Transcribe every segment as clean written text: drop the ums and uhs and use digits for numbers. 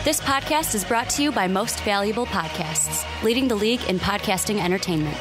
This podcast is brought to you by Most Valuable Podcasts, leading the league in podcasting entertainment.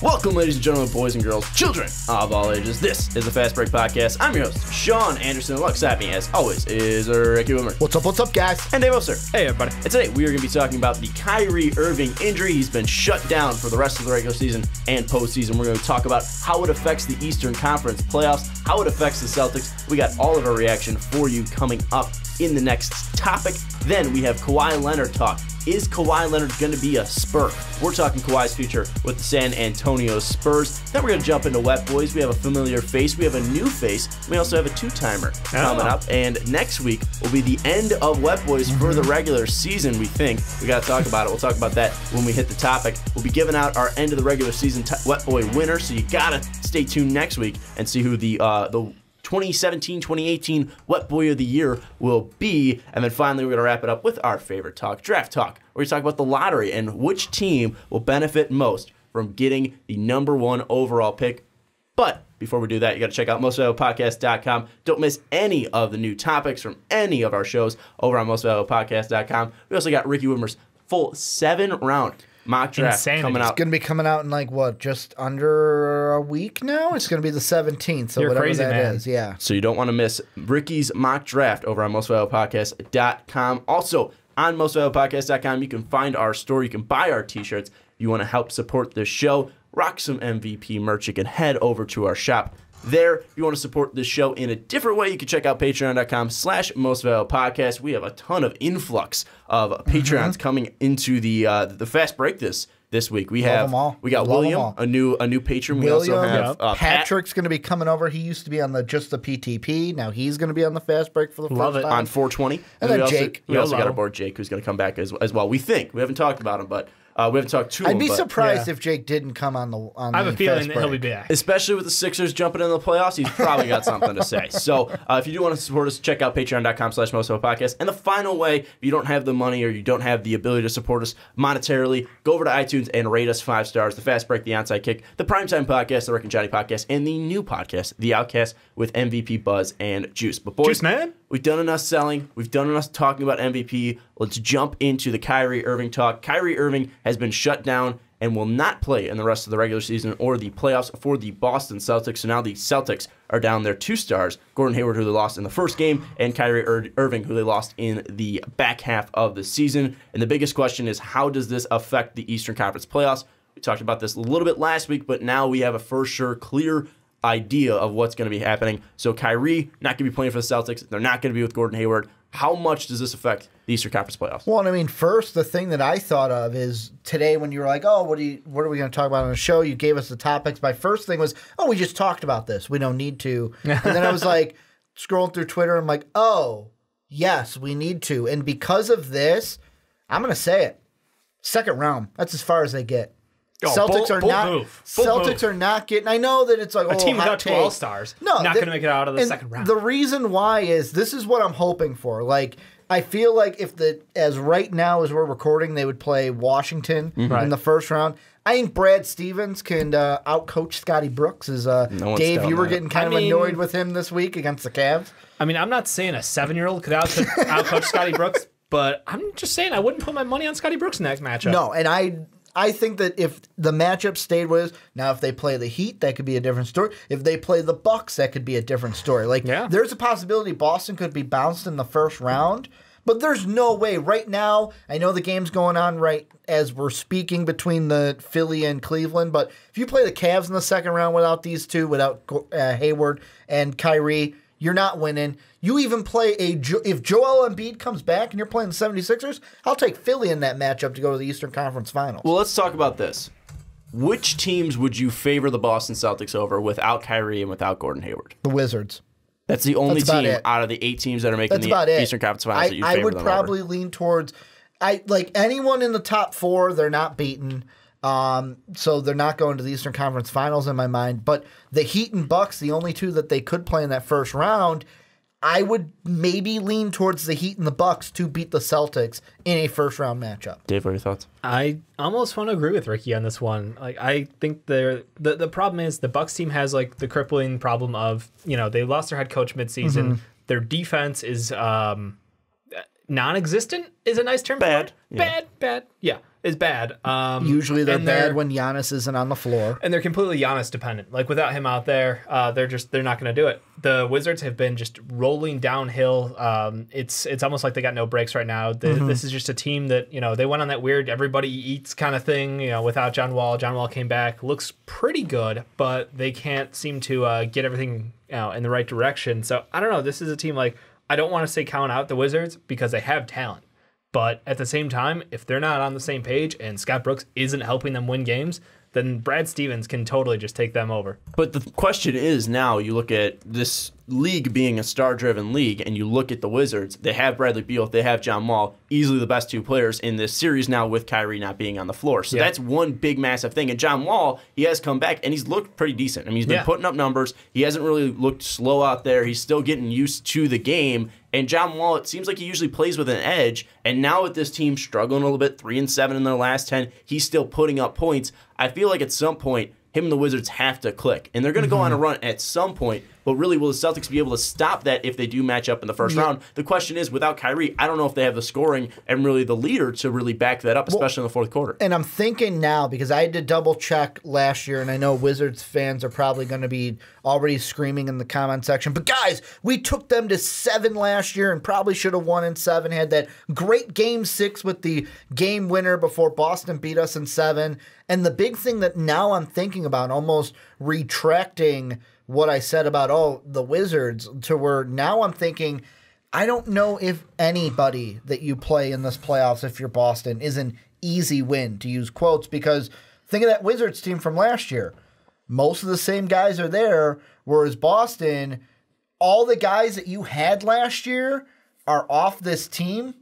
Welcome, ladies and gentlemen, boys and girls, children of all ages. This is the Fast Break Podcast. I'm your host, Sean Anderson. Alongside me, as always, is Ricky Widmer. What's up, guys? And Dave Oster. Hey, everybody. And today, we are going to be talking about the Kyrie Irving injury. He's been shut down for the rest of the regular season and postseason. We're going to talk about how it affects the Eastern Conference playoffs, how it affects the Celtics. We got all of our reaction for you coming up in the next topic. Then we have Kawhi Leonard talk. Is Kawhi Leonard going to be a Spur? We're talking Kawhi's future with the San Antonio Spurs. Then we're going to jump into Wet Boys. We have a familiar face. We have a new face. We also have a two-timer coming up. And next week will be the end of Wet Boys for the regular season, we think. We got to talk about it. We'll talk about that when we hit the topic. We'll be giving out our end of the regular season Wet Boy winner, so you got to stay tuned next week and see who the 2017-2018 Wet Boy of the Year will be. And then finally, we're going to wrap it up with our favorite talk, Draft Talk, where we talk about the lottery and which team will benefit most from getting the #1 overall pick. But before we do that, you got to check out mostvaluablepodcast.com. Don't miss any of the new topics from any of our shows over on mostvaluablepodcast.com. We also got Ricky Widmer's full 7-round mock draft coming out. It's going to be coming out in just under a week now? It's going to be the 17th, so whatever crazy, that is. Yeah. So you don't want to miss Ricky's mock draft over on mostvaluablepodcast.com. Also, on mostvaluablepodcast.com, you can find our store. You can buy our t-shirts. If you want to help support this show, rock some MVP merch, you can head over to our shop there. If you want to support this show in a different way, you can check out patreon.com/mostvaluablepodcast. We have a ton of influx of Patreons coming into the Fast Break this week. We got William, a new patron. We also have Patrick's going to be coming over. He used to be on the PTP. Now he's going to be on the Fast Break for the first time. On 420. And then Jake. We also got our board Jake, who's going to come back as well. We think. We haven't talked about him, but we haven't talked to him. I'd be surprised if Jake didn't come on the I have a feeling that he'll be back. Especially with the Sixers jumping into the playoffs, he's probably got something to say. So if you do want to support us, check out patreon.com/mostvaluablepodcast. And the final way, if you don't have the money or you don't have the ability to support us monetarily, go over to iTunes and rate us 5 stars. The Fast Break, the Onside Kick, the Primetime Podcast, the Rick and Johnny Podcast, and the new podcast, The Outcast, with MVP Buzz and Juice. But boys, Juice, man. We've done enough selling. We've done enough talking about MVP. Let's jump into the Kyrie Irving talk. Kyrie Irving has been shut down and will not play in the rest of the regular season or the playoffs for the Boston Celtics. So now the Celtics are down their 2 stars, Gordon Hayward, who they lost in the first game, and Kyrie Irving, who they lost in the back half of the season. And the biggest question is, how does this affect the Eastern Conference playoffs? We talked about this a little bit last week, but now we have a for sure clear idea of what's going to be happening. So Kyrie not going to be playing for the Celtics. They're not going to be with Gordon Hayward. How much does this affect the Eastern Conference playoffs? Well, I mean, first, the thing that I thought of is today when you were like, oh, what are we going to talk about on the show? You gave us the topics. My first thing was, oh, we just talked about this. We don't need to. And then I was like, scrolling through Twitter, I'm like, oh, yes, we need to. And because of this, I'm going to say it. Second round. That's as far as they get. Celtics are not getting. I know that it's like a team without 2 All-Stars. Not going to make it out of the second round. The reason why is this is what I'm hoping for. Like, I feel like as right now as we're recording, they would play Washington in the first round. I think Brad Stevens can outcoach Scotty Brooks. Dave, you were getting kind of annoyed with him this week against the Cavs. I mean, I'm not saying a 7-year-old could outcoach Scotty Brooks, but I'm just saying I wouldn't put my money on Scotty Brooks in the next matchup. No, and I think that if the matchup stayed with us, now if they play the Heat, that could be a different story. If they play the Bucks, that could be a different story. There's a possibility Boston could be bounced in the first round, but there's no way. Right now, I know the game's going on right as we're speaking between the Philly and Cleveland, but if you play the Cavs in the second round without these two, without Hayward and Kyrie, you're not winning. You even play if Joel Embiid comes back and you're playing the 76ers, I'll take Philly in that matchup to go to the Eastern Conference Finals. Well, let's talk about this. Which teams would you favor the Boston Celtics over without Kyrie and without Gordon Hayward? The Wizards. That's the only team out of the 8 teams that are making the Eastern Conference Finals that you favor them over. I would probably lean towards anyone in the top 4, they're not beaten. So they're not going to the Eastern Conference Finals in my mind. But the Heat and Bucks, the only 2 that they could play in that first round, I would maybe lean towards the Heat and the Bucks to beat the Celtics in a first-round matchup. Dave, what are your thoughts? I almost want to agree with Ricky on this one. I think the problem is the Bucks team has the crippling problem of, they lost their head coach midseason. Their defense is non-existent is a nice term. Bad. Bad. Yeah, is bad. Usually they're bad when Giannis isn't on the floor. And they're completely Giannis dependent. Like, without him out there, they're not going to do it. The Wizards have been just rolling downhill. It's almost like they got no breaks right now. This is just a team that, they went on that weird everybody eats kind of thing, without John Wall. John Wall came back, looks pretty good, but they can't seem to get everything in the right direction. So, I don't know. This is a team, like, I don't want to say count out the Wizards because they have talent. But at the same time, if they're not on the same page and Scott Brooks isn't helping them win games, then Brad Stevens can totally just take them over. But the question is now, you look at this league being a star-driven league, and you look at the Wizards. They have Bradley Beal, they have John Wall, easily the best two players in this series now with Kyrie not being on the floor. So that's one big, massive thing. And John Wall, he has come back, and he's looked pretty decent. I mean, he's been putting up numbers. He hasn't really looked slow out there. He's still getting used to the game. And John Wall, it seems like he usually plays with an edge. And now with this team struggling a little bit, 3-7 in their last 10, he's still putting up points. I feel like at some point, him and the Wizards have to click. And they're going to go on a run at some point. But really, will the Celtics be able to stop that if they do match up in the first round? The question is, without Kyrie, I don't know if they have the scoring and really the leader to really back that up, especially in the fourth quarter. And I'm thinking now, because I had to double-check last year, and I know Wizards fans are probably going to be already screaming in the comment section, but guys, we took them to 7 last year and probably should have won in 7, had that great Game 6 with the game winner before Boston beat us in 7. And the big thing that now I'm thinking about, almost retracting what I said about, the Wizards, to where now I'm thinking, I don't know if anybody that you play in this playoffs, if you're Boston, is an easy win, to use quotes, because think of that Wizards team from last year. Most of the same guys are there, whereas Boston, all the guys that you had last year are off this team,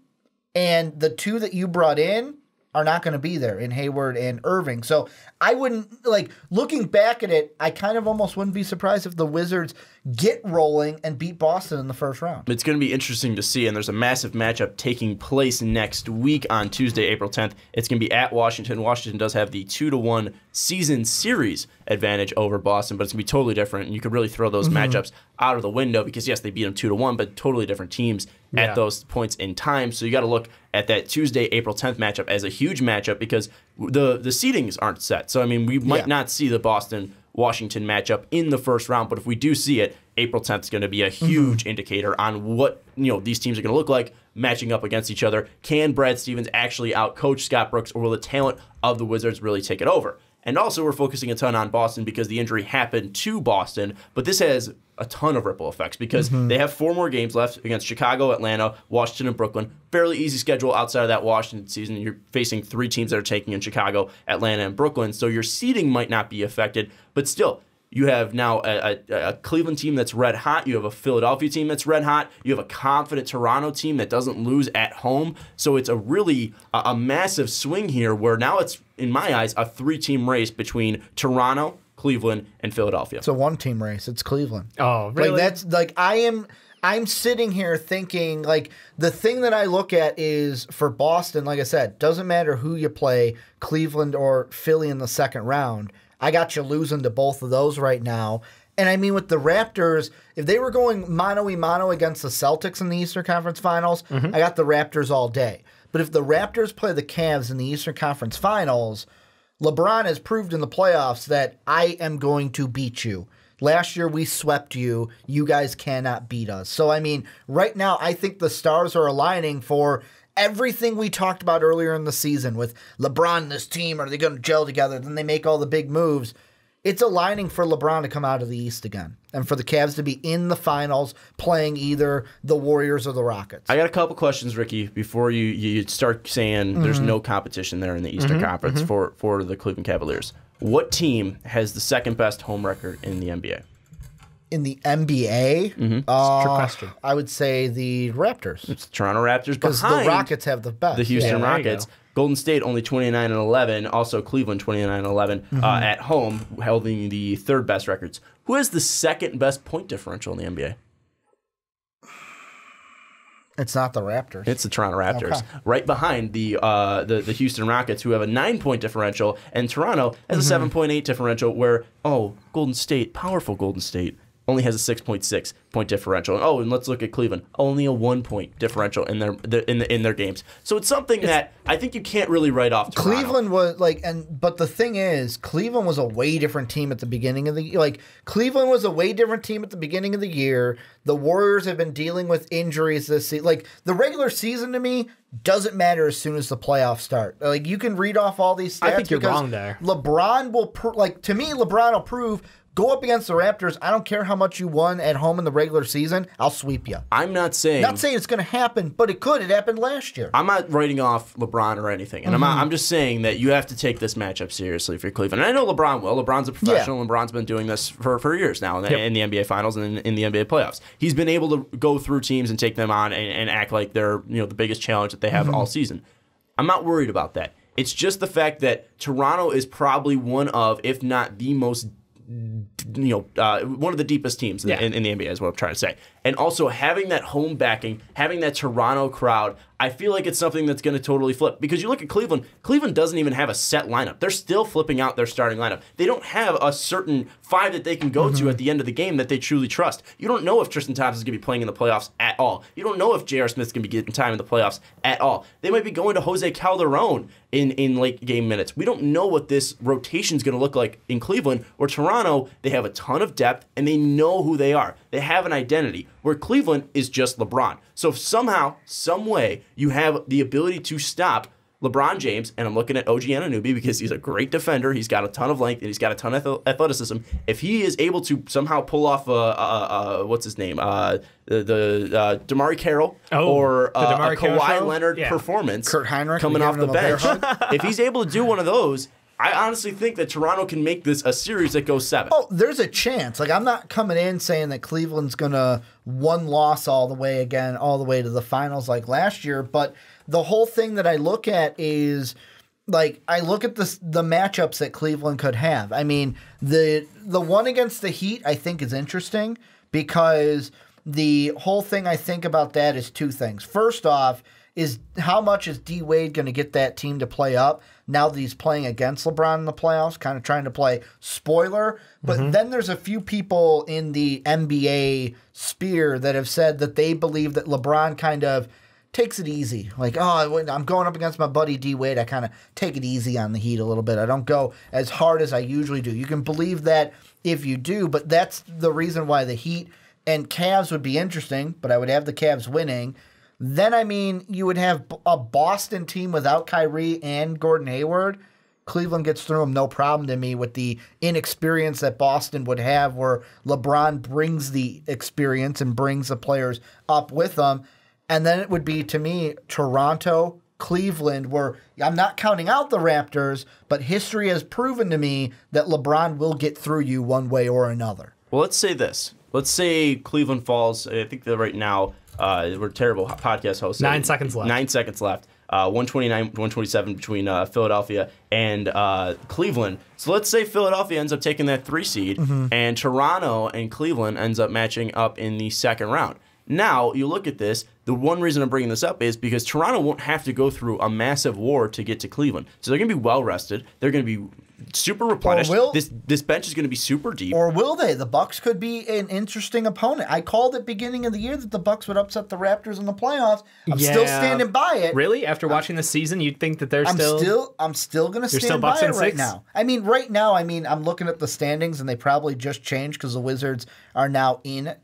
and the 2 that you brought in are not going to be there in Hayward and Irving. So I wouldn't, looking back at it, I kind of almost wouldn't be surprised if the Wizards get rolling and beat Boston in the first round. It's going to be interesting to see, and there's a massive matchup taking place next week on Tuesday, April 10th. It's going to be at Washington. Washington does have the 2-1 season series advantage over Boston, but it's going to be totally different, and you could really throw those matchups out of the window because, yes, they beat them 2-1, but totally different teams at those points in time. So you got to look at that Tuesday, April 10th matchup as a huge matchup because the seedings aren't set. So, I mean, we might not see the Boston-Washington matchup in the first round, but if we do see it, April 10th is going to be a huge indicator on what these teams are going to look like matching up against each other. Can Brad Stevens actually outcoach Scott Brooks, or will the talent of the Wizards really take it over? And also, we're focusing a ton on Boston because the injury happened to Boston, but this has a ton of ripple effects because they have 4 more games left against Chicago, Atlanta, Washington, and Brooklyn. Fairly easy schedule outside of that Washington season. You're facing 3 teams that are taking in Chicago, Atlanta, and Brooklyn, so your seeding might not be affected, but still, you have now a Cleveland team that's red hot. You have a Philadelphia team that's red hot. You have a confident Toronto team that doesn't lose at home. So it's a really a massive swing here where now it's, in my eyes, a 3-team race between Toronto, Cleveland, and Philadelphia. It's a 1-team race. It's Cleveland. Oh, really? I'm sitting here thinking, the thing that I look at is for Boston, like I said, doesn't matter who you play, Cleveland or Philly in the second round. I got you losing to both of those right now. And I mean, with the Raptors, if they were going mano-a-mano against the Celtics in the Eastern Conference Finals, I got the Raptors all day. But if the Raptors play the Cavs in the Eastern Conference Finals, LeBron has proved in the playoffs that I am going to beat you. Last year, we swept you. You guys cannot beat us. So, I mean, right now, I think the stars are aligning for everything we talked about earlier in the season with LeBron and this team. Are they going to gel together? Then they make all the big moves. It's aligning for LeBron to come out of the East again and for the Cavs to be in the finals playing either the Warriors or the Rockets. I got a couple questions, Ricky, before you start saying there's no competition there in the Eastern Conference for the Cleveland Cavaliers. What team has the second best home record in the NBA? In the NBA, Trick question. I would say the Raptors. It's the Toronto Raptors because the Rockets have the best. The Houston Rockets. Golden State only 29-11. Also Cleveland 29-11 at home, holding the 3rd best records. Who has the 2nd best point differential in the NBA? It's not the Raptors. It's the Toronto Raptors. Okay. Right behind the Houston Rockets, who have a 9-point differential, and Toronto has a 7.8 differential. Where Golden State, powerful Golden State, only has a 6.6 point differential. Oh, and let's look at Cleveland. Only a 1 point differential in their games. So it's something that I think you can't really write off Toronto. Cleveland was but the thing is, Cleveland was a way different team at the beginning of the year. Cleveland was a way different team at the beginning of the year. The Warriors have been dealing with injuries this season. The regular season to me doesn't matter as soon as the playoffs start. You can read off all these stats. I think you're wrong there. LeBron will to me, LeBron will prove. Go up against the Raptors. I don't care how much you won at home in the regular season. I'll sweep you. I'm not saying it's going to happen, but it could. It happened last year. I'm not writing off LeBron or anything, and I'm just saying that you have to take this matchup seriously for Cleveland. And I know LeBron will. LeBron's a professional. Yeah. LeBron's been doing this for years now in the NBA Finals and in the NBA playoffs. He's been able to go through teams and take them on and act like they're the biggest challenge that they have all season. I'm not worried about that. It's just the fact that Toronto is probably one of, if not the most one of the deepest teams in the NBA is what I'm trying to say. And also having that home backing, having that Toronto crowd, I feel like it's something that's going to totally flip. Because you look at Cleveland, Cleveland doesn't even have a set lineup. They're still flipping out their starting lineup. They don't have a certain five that they can go to at the end of the game that they truly trust. You don't know if Tristan Thompson is going to be playing in the playoffs at all. You don't know if J.R. Smith's going to be getting time in the playoffs at all. They might be going to Jose Calderon in late game minutes. We don't know what this rotation is going to look like in Cleveland. Or Toronto, they have a ton of depth and they know who they are. They have an identity. Where Cleveland is just LeBron. So if somehow, some way, you have the ability to stop LeBron James, and I'm looking at OG Anunoby because he's a great defender, he's got a ton of length, and he's got a ton of athleticism. If he is able to somehow pull off what's his name, the DeMarre Carroll or a Kawhi Leonard performance Kurt Heinrich coming off the bench, if he's able to do one of those, I honestly think that Toronto can make this a series that goes 7. Oh, there's a chance. I'm not coming in saying that Cleveland's going to one loss all the way to the finals like last year, but the whole thing that I look at is I look at the matchups that Cleveland could have. I mean, the one against the Heat I think is interesting because the whole thing I think about that is two things. First off, is how much is D. Wade going to get that team to play up now that he's playing against LeBron in the playoffs, kind of trying to play spoiler. But then there's a few people in the NBA sphere that have said that they believe that LeBron kind of takes it easy. I'm going up against my buddy D. Wade. I kind of take it easy on the Heat a little bit. I don't go as hard as I usually do. You can believe that if you do, but that's the reason why the Heat and Cavs would be interesting, but I would have the Cavs winning. Then, you would have a Boston team without Kyrie and Gordon Hayward. Cleveland gets through them no problem to me with the inexperience that Boston would have where LeBron brings the experience and brings the players up with them. And then it would be, to me, Toronto, Cleveland, where I'm not counting out the Raptors, but history has proven to me that LeBron will get through you one way or another. Well, let's say this. Let's say Cleveland falls. I think that right now we're terrible podcast hosts. 9 seconds left. 9 seconds left. 129, 127 between Philadelphia and Cleveland. So let's say Philadelphia ends up taking that 3 seed, and Toronto and Cleveland ends up matching up in the second round. Now, you look at this, the one reason I'm bringing this up is because Toronto won't have to go through a massive war to get to Cleveland. So they're going to be well-rested. They're going to be super replenished. This bench is going to be super deep. Or will they? The Bucks could be an interesting opponent. I called at the beginning of the year that the Bucks would upset the Raptors in the playoffs. I'm still standing by it. Really? After watching the season, you'd think that they're I'm still going to stand by it right now. I'm looking at the standings, and they probably just changed because the Wizards are now in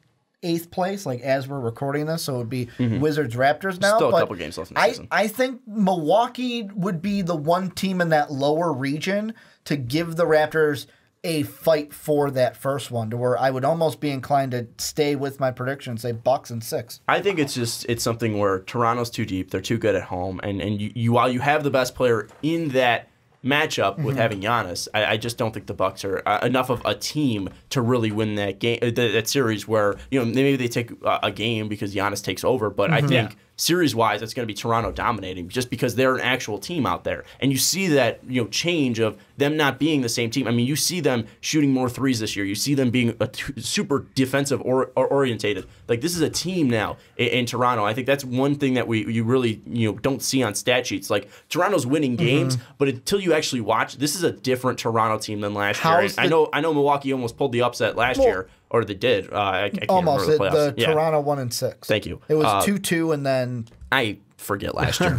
8th place, as we're recording this, so it would be Wizards Raptors now. Still a couple games left in the season. I think Milwaukee would be the one team in that lower region to give the Raptors a fight for that first one, to where I would almost be inclined to stay with my prediction and say Bucks in 6. I think it's something where Toronto's too deep, they're too good at home, and you while you have the best player in that matchup with having Giannis, I just don't think the Bucks are enough of a team to really win that game, that series. Where maybe they take a game because Giannis takes over, but I think series-wise, it's going to be Toronto dominating just because they're an actual team out there, and you see that change of them not being the same team. I mean, you see them shooting more threes this year. You see them being super defensive or orientated. This is a team now in Toronto. I think that's one thing that you really don't see on stat sheets. Toronto's winning games, but until you actually watch, this is a different Toronto team than last year. I know Milwaukee almost pulled the upset last year, or they did. I can't almost remember the playoffs. Toronto 1-6. Thank you. It was 2-2, and then I forget last year.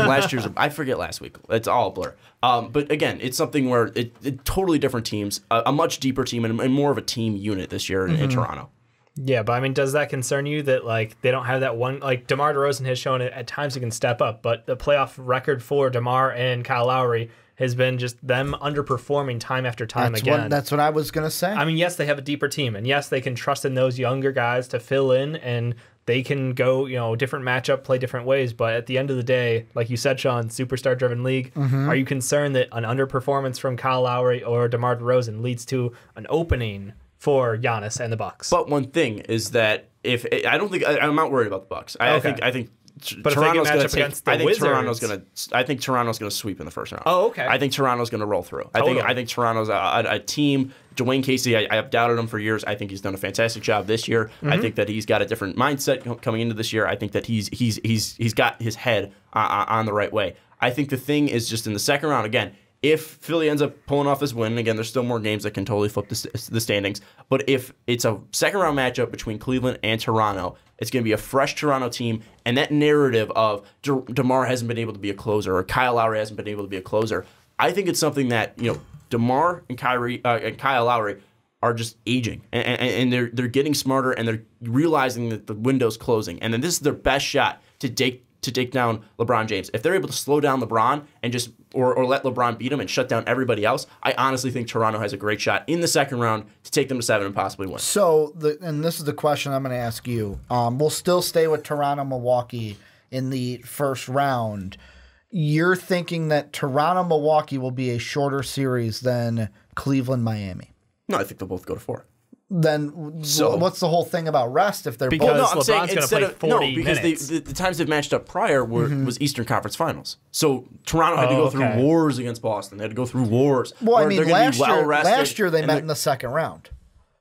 I forget last week. It's all a blur. But again, it's something where it totally different teams, a much deeper team, and more of a team unit this year in Toronto. Yeah, but I mean, does that concern you that like they don't have that one? Like DeMar DeRozan has shown it at times he can step up, but the playoff record for DeMar and Kyle Lowry has been just them underperforming time after time again. That's what I was gonna say. I mean, yes, they have a deeper team, and yes, they can trust in those younger guys to fill in, and they can go, different matchup, play different ways. But at the end of the day, like you said, Sean, superstar-driven league. Are you concerned that an underperformance from Kyle Lowry or DeMar DeRozan leads to an opening for Giannis and the Bucks? But one thing is that I'm not worried about the Bucks. I think but Toronto's going to take. I think Toronto's going to sweep in the first round. Oh, okay. I think Toronto's going to roll through. Totally. I think Toronto's a team. Dwayne Casey, I have doubted him for years. I think he's done a fantastic job this year. I think that he's got a different mindset coming into this year. I think that he's got his head on the right way. I think the thing is just in the second round again. If Philly ends up pulling off this win, again, there's still more games that can totally flip the standings. But if it's a second-round matchup between Cleveland and Toronto, it's going to be a fresh Toronto team. And that narrative of DeMar hasn't been able to be a closer or Kyle Lowry hasn't been able to be a closer, I think it's something that DeMar and Kyle Lowry are just aging. And they're getting smarter, and they're realizing that the window's closing. And then this is their best shot to take down LeBron James. If they're able to slow down LeBron and just or let LeBron beat him and shut down everybody else, I honestly think Toronto has a great shot in the second round to take them to 7 and possibly win. So, and this is the question I'm going to ask you. We'll still stay with Toronto-Milwaukee in the first round. You're thinking that Toronto-Milwaukee will be a shorter series than Cleveland-Miami? No, I think they'll both go to 4. Then what's the whole thing about rest if they're because both? LeBron's going to play 40 minutes. The times they've matched up prior was Eastern Conference Finals. So Toronto had to go through wars against Boston. They had to go through wars. Well, I mean, last year they met in the second round.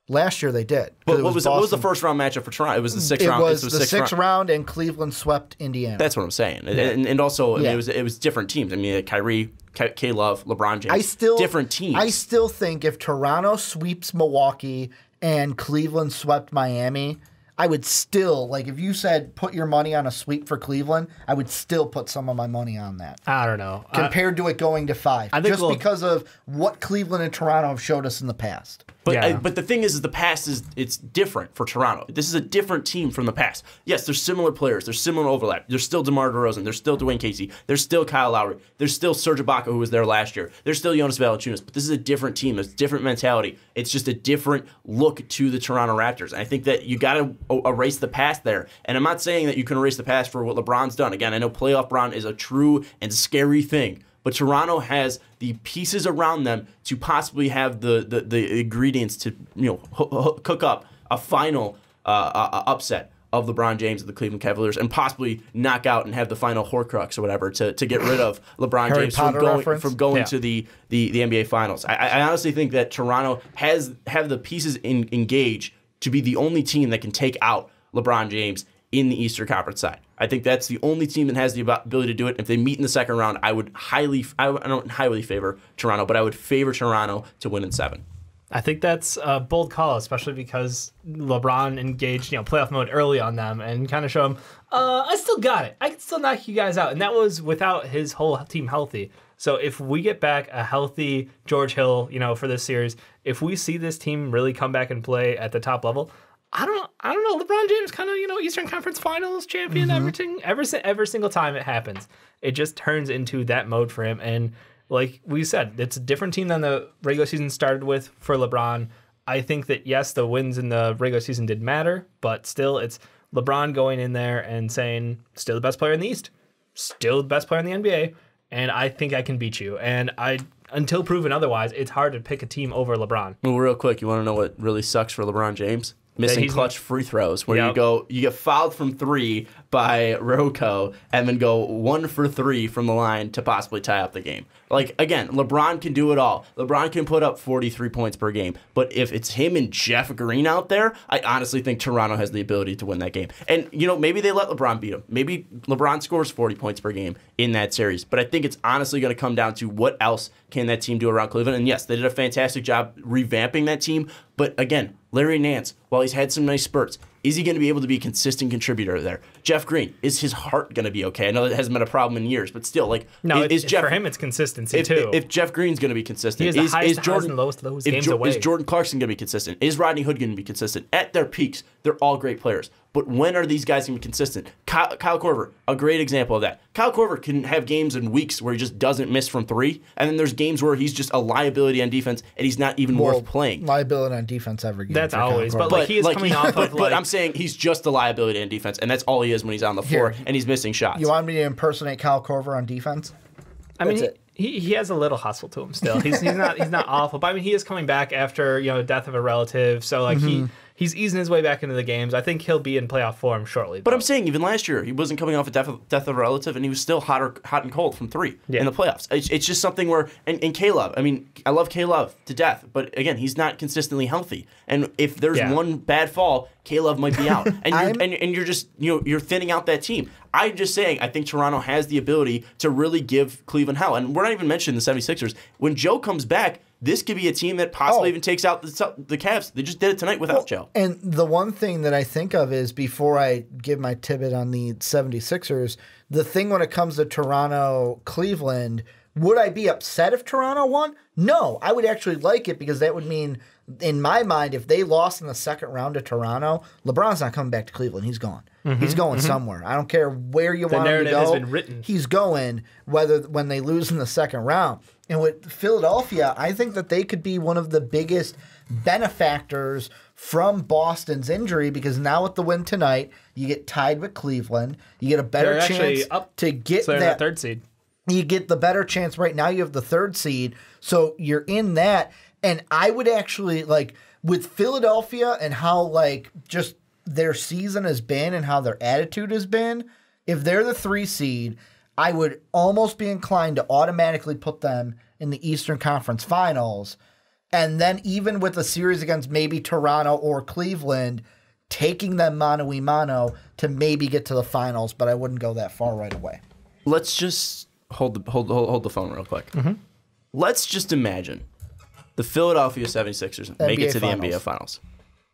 Last year they did. But what was the first round matchup for Toronto? It was the sixth round. It was the sixth round, and Cleveland swept Indiana. That's what I'm saying. And also, I mean, it was different teams. I mean, Kyrie, K-Love, LeBron James, different teams. I still think if Toronto sweeps Milwaukee and Cleveland swept Miami, I would still, like, if you said put your money on a sweep for Cleveland, I would still put some of my money on that. I don't know. Compared to it going to 5. Just because of what Cleveland and Toronto have showed us in the past. But the thing is the past it's different for Toronto. This is a different team from the past. Yes, there's similar players. There's similar overlap. There's still DeMar DeRozan. There's still Dwayne Casey. There's still Kyle Lowry. There's still Serge Ibaka, who was there last year. There's still Jonas Valanciunas. But this is a different team. There's a different mentality. It's just a different look to the Toronto Raptors. And I think that you got to erase the past there. And I'm not saying that you can erase the past for what LeBron's done. Again, I know playoff Bron is a true and scary thing. But Toronto has the pieces around them to possibly have the ingredients to cook up a final upset of LeBron James and the Cleveland Cavaliers and possibly knock out and have the final Horcrux or whatever to get rid of LeBron James from going to the NBA Finals. I honestly think that Toronto have the pieces engaged to be the only team that can take out LeBron James in the Eastern Conference side. I think that's the only team that has the ability to do it. If they meet in the second round, I don't highly favor Toronto, but I would favor Toronto to win in 7. I think that's a bold call, especially because LeBron engaged, playoff mode early on them and kind of show them, I still got it. I can still knock you guys out. And that was without his whole team healthy. So if we get back a healthy George Hill, for this series, if we see this team really come back and play at the top level, I don't know. LeBron James kind of, Eastern Conference Finals champion, everything, every single time it happens. It just turns into that mode for him. And like we said, it's a different team than the regular season started with for LeBron. I think that, yes, the wins in the regular season did matter, but still it's LeBron going in there and saying, still the best player in the East, still the best player in the NBA, and I think I can beat you. And until proven otherwise, it's hard to pick a team over LeBron. Well, real quick, you want to know what really sucks for LeBron James? Missing clutch free throws where you get fouled from 3 by Rocco and then go 1 for 3 from the line to possibly tie up the game. Like, again, LeBron can do it all. LeBron can put up 43 points per game. But if it's him and Jeff Green out there, I honestly think Toronto has the ability to win that game. And, maybe they let LeBron beat him. Maybe LeBron scores 40 points per game in that series. But I think it's honestly going to come down to what else can that team do around Cleveland. And yes, they did a fantastic job revamping that team. But again, Larry Nance, while he's had some nice spurts, is he going to be able to be a consistent contributor there? Jeff Green, is his heart going to be okay? I know that hasn't been a problem in years, but still, for him, it's consistency too. If Jeff Green's going to be consistent, he has the highest and lowest games away. Is Jordan Clarkson going to be consistent? Is Rodney Hood going to be consistent? At their peaks, they're all great players. But when are these guys going to be consistent? Kyle Korver, a great example of that. Kyle Korver can have games and weeks where he just doesn't miss from three, and then there's games where he's just a liability on defense, and he's not even worth playing. Liability on defense every game. That's always. But he is coming off of But I'm saying he's just a liability on defense, and that's all he is when he's on the floor, and he's missing shots. You want me to impersonate Kyle Korver on defense? I mean, he has a little hustle to him still. He's not awful, but I mean, he is coming back after death of a relative, so he's easing his way back into the games. I think he'll be in playoff form shortly. But I'm saying even last year he wasn't coming off a death of a relative, and he was still hot and cold from three in the playoffs. It's just something where and K-Love. I mean, I love K-Love to death, but again, he's not consistently healthy. And if there's one bad fall, K-Love might be out, and you're just you're thinning out that team. I'm just saying, I think Toronto has the ability to really give Cleveland hell. And we're not even mentioning the 76ers. When Joe comes back, this could be a team that possibly even takes out the Cavs. They just did it tonight without Joe. And the one thing that I think of is, before I give my tidbit on the 76ers, the thing when it comes to Toronto-Cleveland, would I be upset if Toronto won? No, I would actually like it, because that would mean, in my mind, if they lost in the second round to Toronto, LeBron's not coming back to Cleveland. He's gone. He's going somewhere. I don't care where you want him to go. The narrative has been written. He's going, when they lose in the second round. And with Philadelphia, I think that they could be one of the biggest benefactors from Boston's injury, because now with the win tonight, you get tied with Cleveland. You get a better chance to get that third seed. You get the better chance. Right now you have the third seed, so you're in that. And I would actually, with Philadelphia and how just their season has been and how their attitude has been, if they're the 3 seed, I would almost be inclined to automatically put them in the Eastern Conference Finals. And then even with a series against maybe Toronto or Cleveland, taking them mano-a-mano to maybe get to the finals, but I wouldn't go that far right away. Let's just hold the phone real quick. Let's just imagine the Philadelphia 76ers make it to the NBA Finals.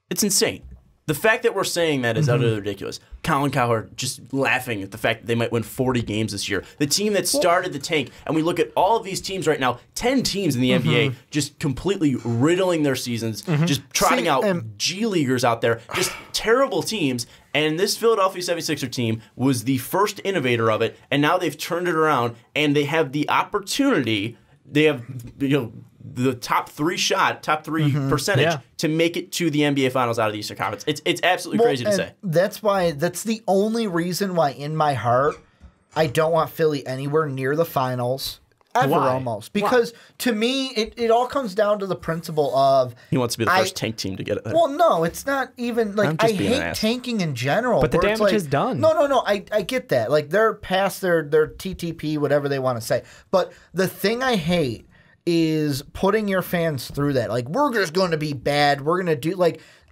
It's insane. The fact that we're saying that is utterly ridiculous. Colin Cowherd just laughing at the fact that they might win 40 games this year. The team that started the tank, and we look at all of these teams right now, 10 teams in the NBA just completely riddling their seasons, just trotting out G-Leaguers out there, just terrible teams. And this Philadelphia 76er team was the first innovator of it, and now they've turned it around, and they have the opportunity. They have the top 3 percentage to make it to the NBA Finals out of the Eastern Conference. It's absolutely crazy to say. That's the only reason why in my heart I don't want Philly anywhere near the finals. Ever. Why? Almost. Because to me, it all comes down to the principle of... He wants to be the first tank team to get it there. Well, no, it's not even... I hate tanking in general. But the damage is done. No, I get that. They're past their TTP, whatever they want to say. But the thing I hate is putting your fans through that. We're just going to be bad. We're going to do...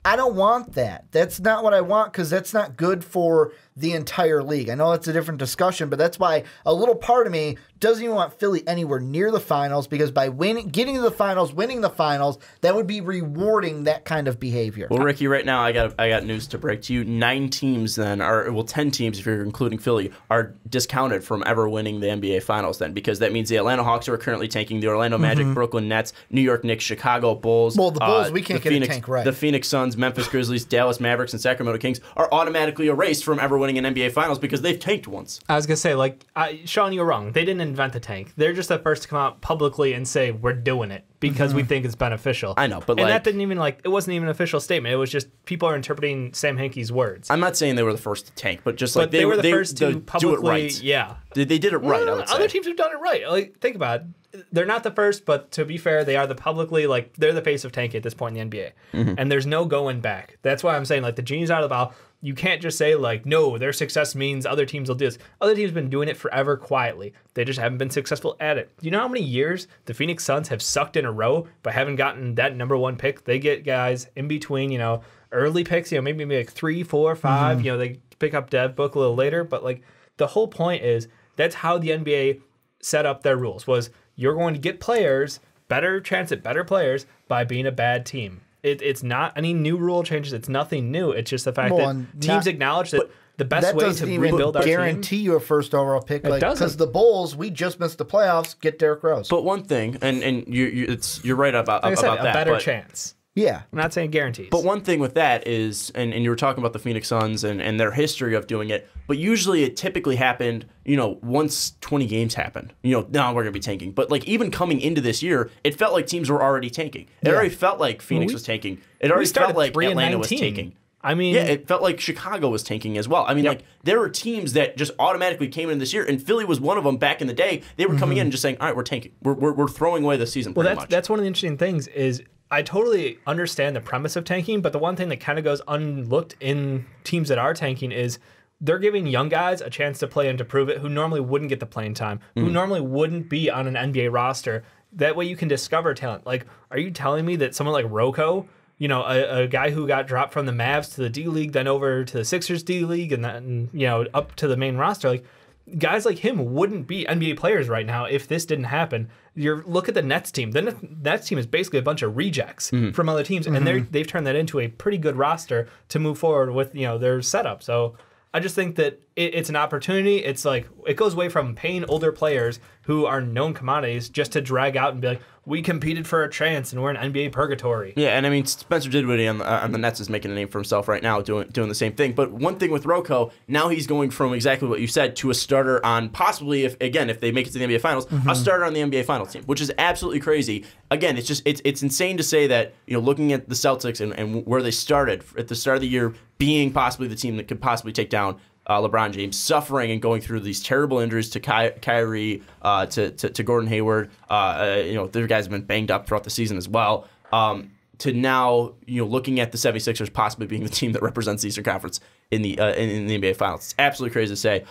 I don't want that. That's not what I want, because that's not good for the entire league. I know that's a different discussion, but that's why a little part of me doesn't even want Philly anywhere near the finals, because by getting to the finals, winning the finals, that would be rewarding that kind of behavior. Well, Ricky, right now I got news to break to you. 9 teams then are 10 teams if you're including Philly are discounted from ever winning the NBA Finals then, because that means the Atlanta Hawks are currently tanking, the Orlando Magic, Brooklyn Nets, New York Knicks, Chicago Bulls. Well, the Bulls we can't get a tank right. The Phoenix Suns, Memphis Grizzlies, Dallas Mavericks, and Sacramento Kings are automatically erased from ever winning an NBA Finals because they've tanked once. I was gonna say, Sean, you were wrong. They didn't invent the tank. They're just the first to come out publicly and say we're doing it because we think it's beneficial. I know, but that didn't even it wasn't even an official statement. It was just people are interpreting Sam Hinkie's words. I'm not saying they were the first to tank, but just they were the first to publicly do it right. Yeah, they did it right. I would say other teams have done it right. Think about it. They're not the first, but to be fair, they are the publicly, they're the face of tanking at this point in the NBA. And there's no going back. That's why I'm saying, the genie's out of the bottle. you can't just say, like, no, their success means other teams will do this. Other teams have been doing it forever quietly. They just haven't been successful at it. Do you know how many years the Phoenix Suns have sucked in a row but haven't gotten that number one pick? They get guys in between, early picks, maybe like 3, 4, 5. They pick up Dev Book a little later. But, like, the whole point is that's how the NBA set up their rules, was you're going to get players, better chance at better players by being a bad team. It's not any new rule changes. It's nothing new. It's just the fact that teams acknowledge that the best way to rebuild our team. That doesn't guarantee you a first overall pick. Because the Bulls, we just missed the playoffs. Get Derrick Rose. But one thing, and you're right about like I said, that. A better chance. Yeah. I'm not saying guarantees. But one thing with that is, and you were talking about the Phoenix Suns and their history of doing it, but usually it typically happened, once 20 games happened. Now we're going to be tanking. But, like, even coming into this year, it felt like teams were already tanking. It already felt like Phoenix was tanking. It already felt like Atlanta was tanking. Yeah, it felt like Chicago was tanking as well. Like, there were teams that just automatically came in this year, and Philly was one of them back in the day. They were coming in and just saying, all right, we're tanking. We're throwing away the season pretty much. That's one of the interesting things is I totally understand the premise of tanking, but the one thing that kind of goes unlooked in teams that are tanking is they're giving young guys a chance to play and to prove it who normally wouldn't get the playing time, who normally wouldn't be on an NBA roster. That way you can discover talent. Like, are you telling me that someone like Rocco, a guy who got dropped from the Mavs to the D-League, then over to the Sixers D-League, and then, up to the main roster, like, guys like him wouldn't be NBA players right now if this didn't happen. Look at the Nets team. The Nets team is basically a bunch of rejects from other teams, and they've turned that into a pretty good roster to move forward with their setup. So I just think that it's an opportunity. It's like it goes away from paying older players who are known commodities just to drag out and be like, we competed for a chance and we're in NBA purgatory. Yeah, and Spencer Dinwiddie on the Nets is making a name for himself right now doing the same thing. But one thing with Rocco, now he's going from exactly what you said to a starter on possibly, if they make it to the NBA Finals, a starter on the NBA Finals team, which is absolutely crazy. Again, it's insane to say that, looking at the Celtics and where they started at the start of the year, being possibly the team that could possibly take down LeBron James, suffering and going through these terrible injuries to Kyrie, to Gordon Hayward. Their guys have been banged up throughout the season as well. To now, looking at the 76ers possibly being the team that represents the Eastern Conference in the NBA Finals. It's absolutely crazy to say.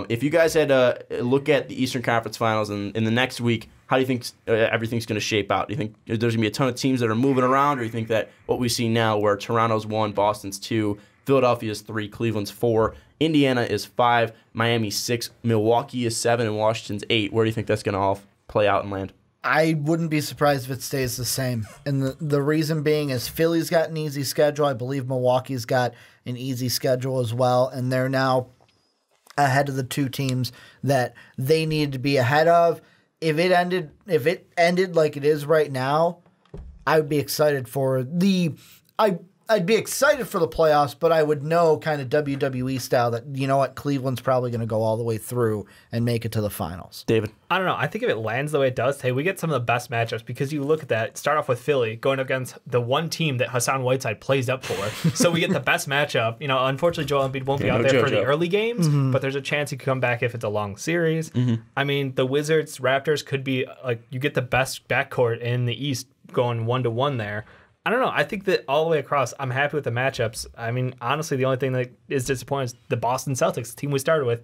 If you guys had to look at the Eastern Conference Finals in the next week, how do you think everything's going to shape out? Do you think there's going to be a ton of teams that are moving around, or do you think that what we see now, where Toronto's 1, Boston's 2, Philadelphia's 3, Cleveland's 4, Indiana is 5, Miami's 6, Milwaukee is 7, and Washington's 8. Where do you think that's going to all play out and land? I wouldn't be surprised if it stays the same. And the reason being is Philly's got an easy schedule. I believe Milwaukee's got an easy schedule as well. And they're now ahead of the two teams that they needed to be ahead of. If it ended like it is right now, I would be excited for I'd be excited for the playoffs, but I would know kind of WWE style that, Cleveland's probably going to go all the way through and make it to the finals. David? I don't know. I think if it lands the way it does, we get some of the best matchups because you look at that, start off with Philly going against the one team that Hassan Whiteside plays up for. So we get the best matchup. Unfortunately, Joel Embiid won't be out there for the early games, but there's a chance he could come back if it's a long series. The Wizards, Raptors could be like, you get the best backcourt in the East going 1-1 there. I don't know. I think that all the way across, I'm happy with the matchups. Honestly, the only thing that is disappointing is the Boston Celtics, the team we started with.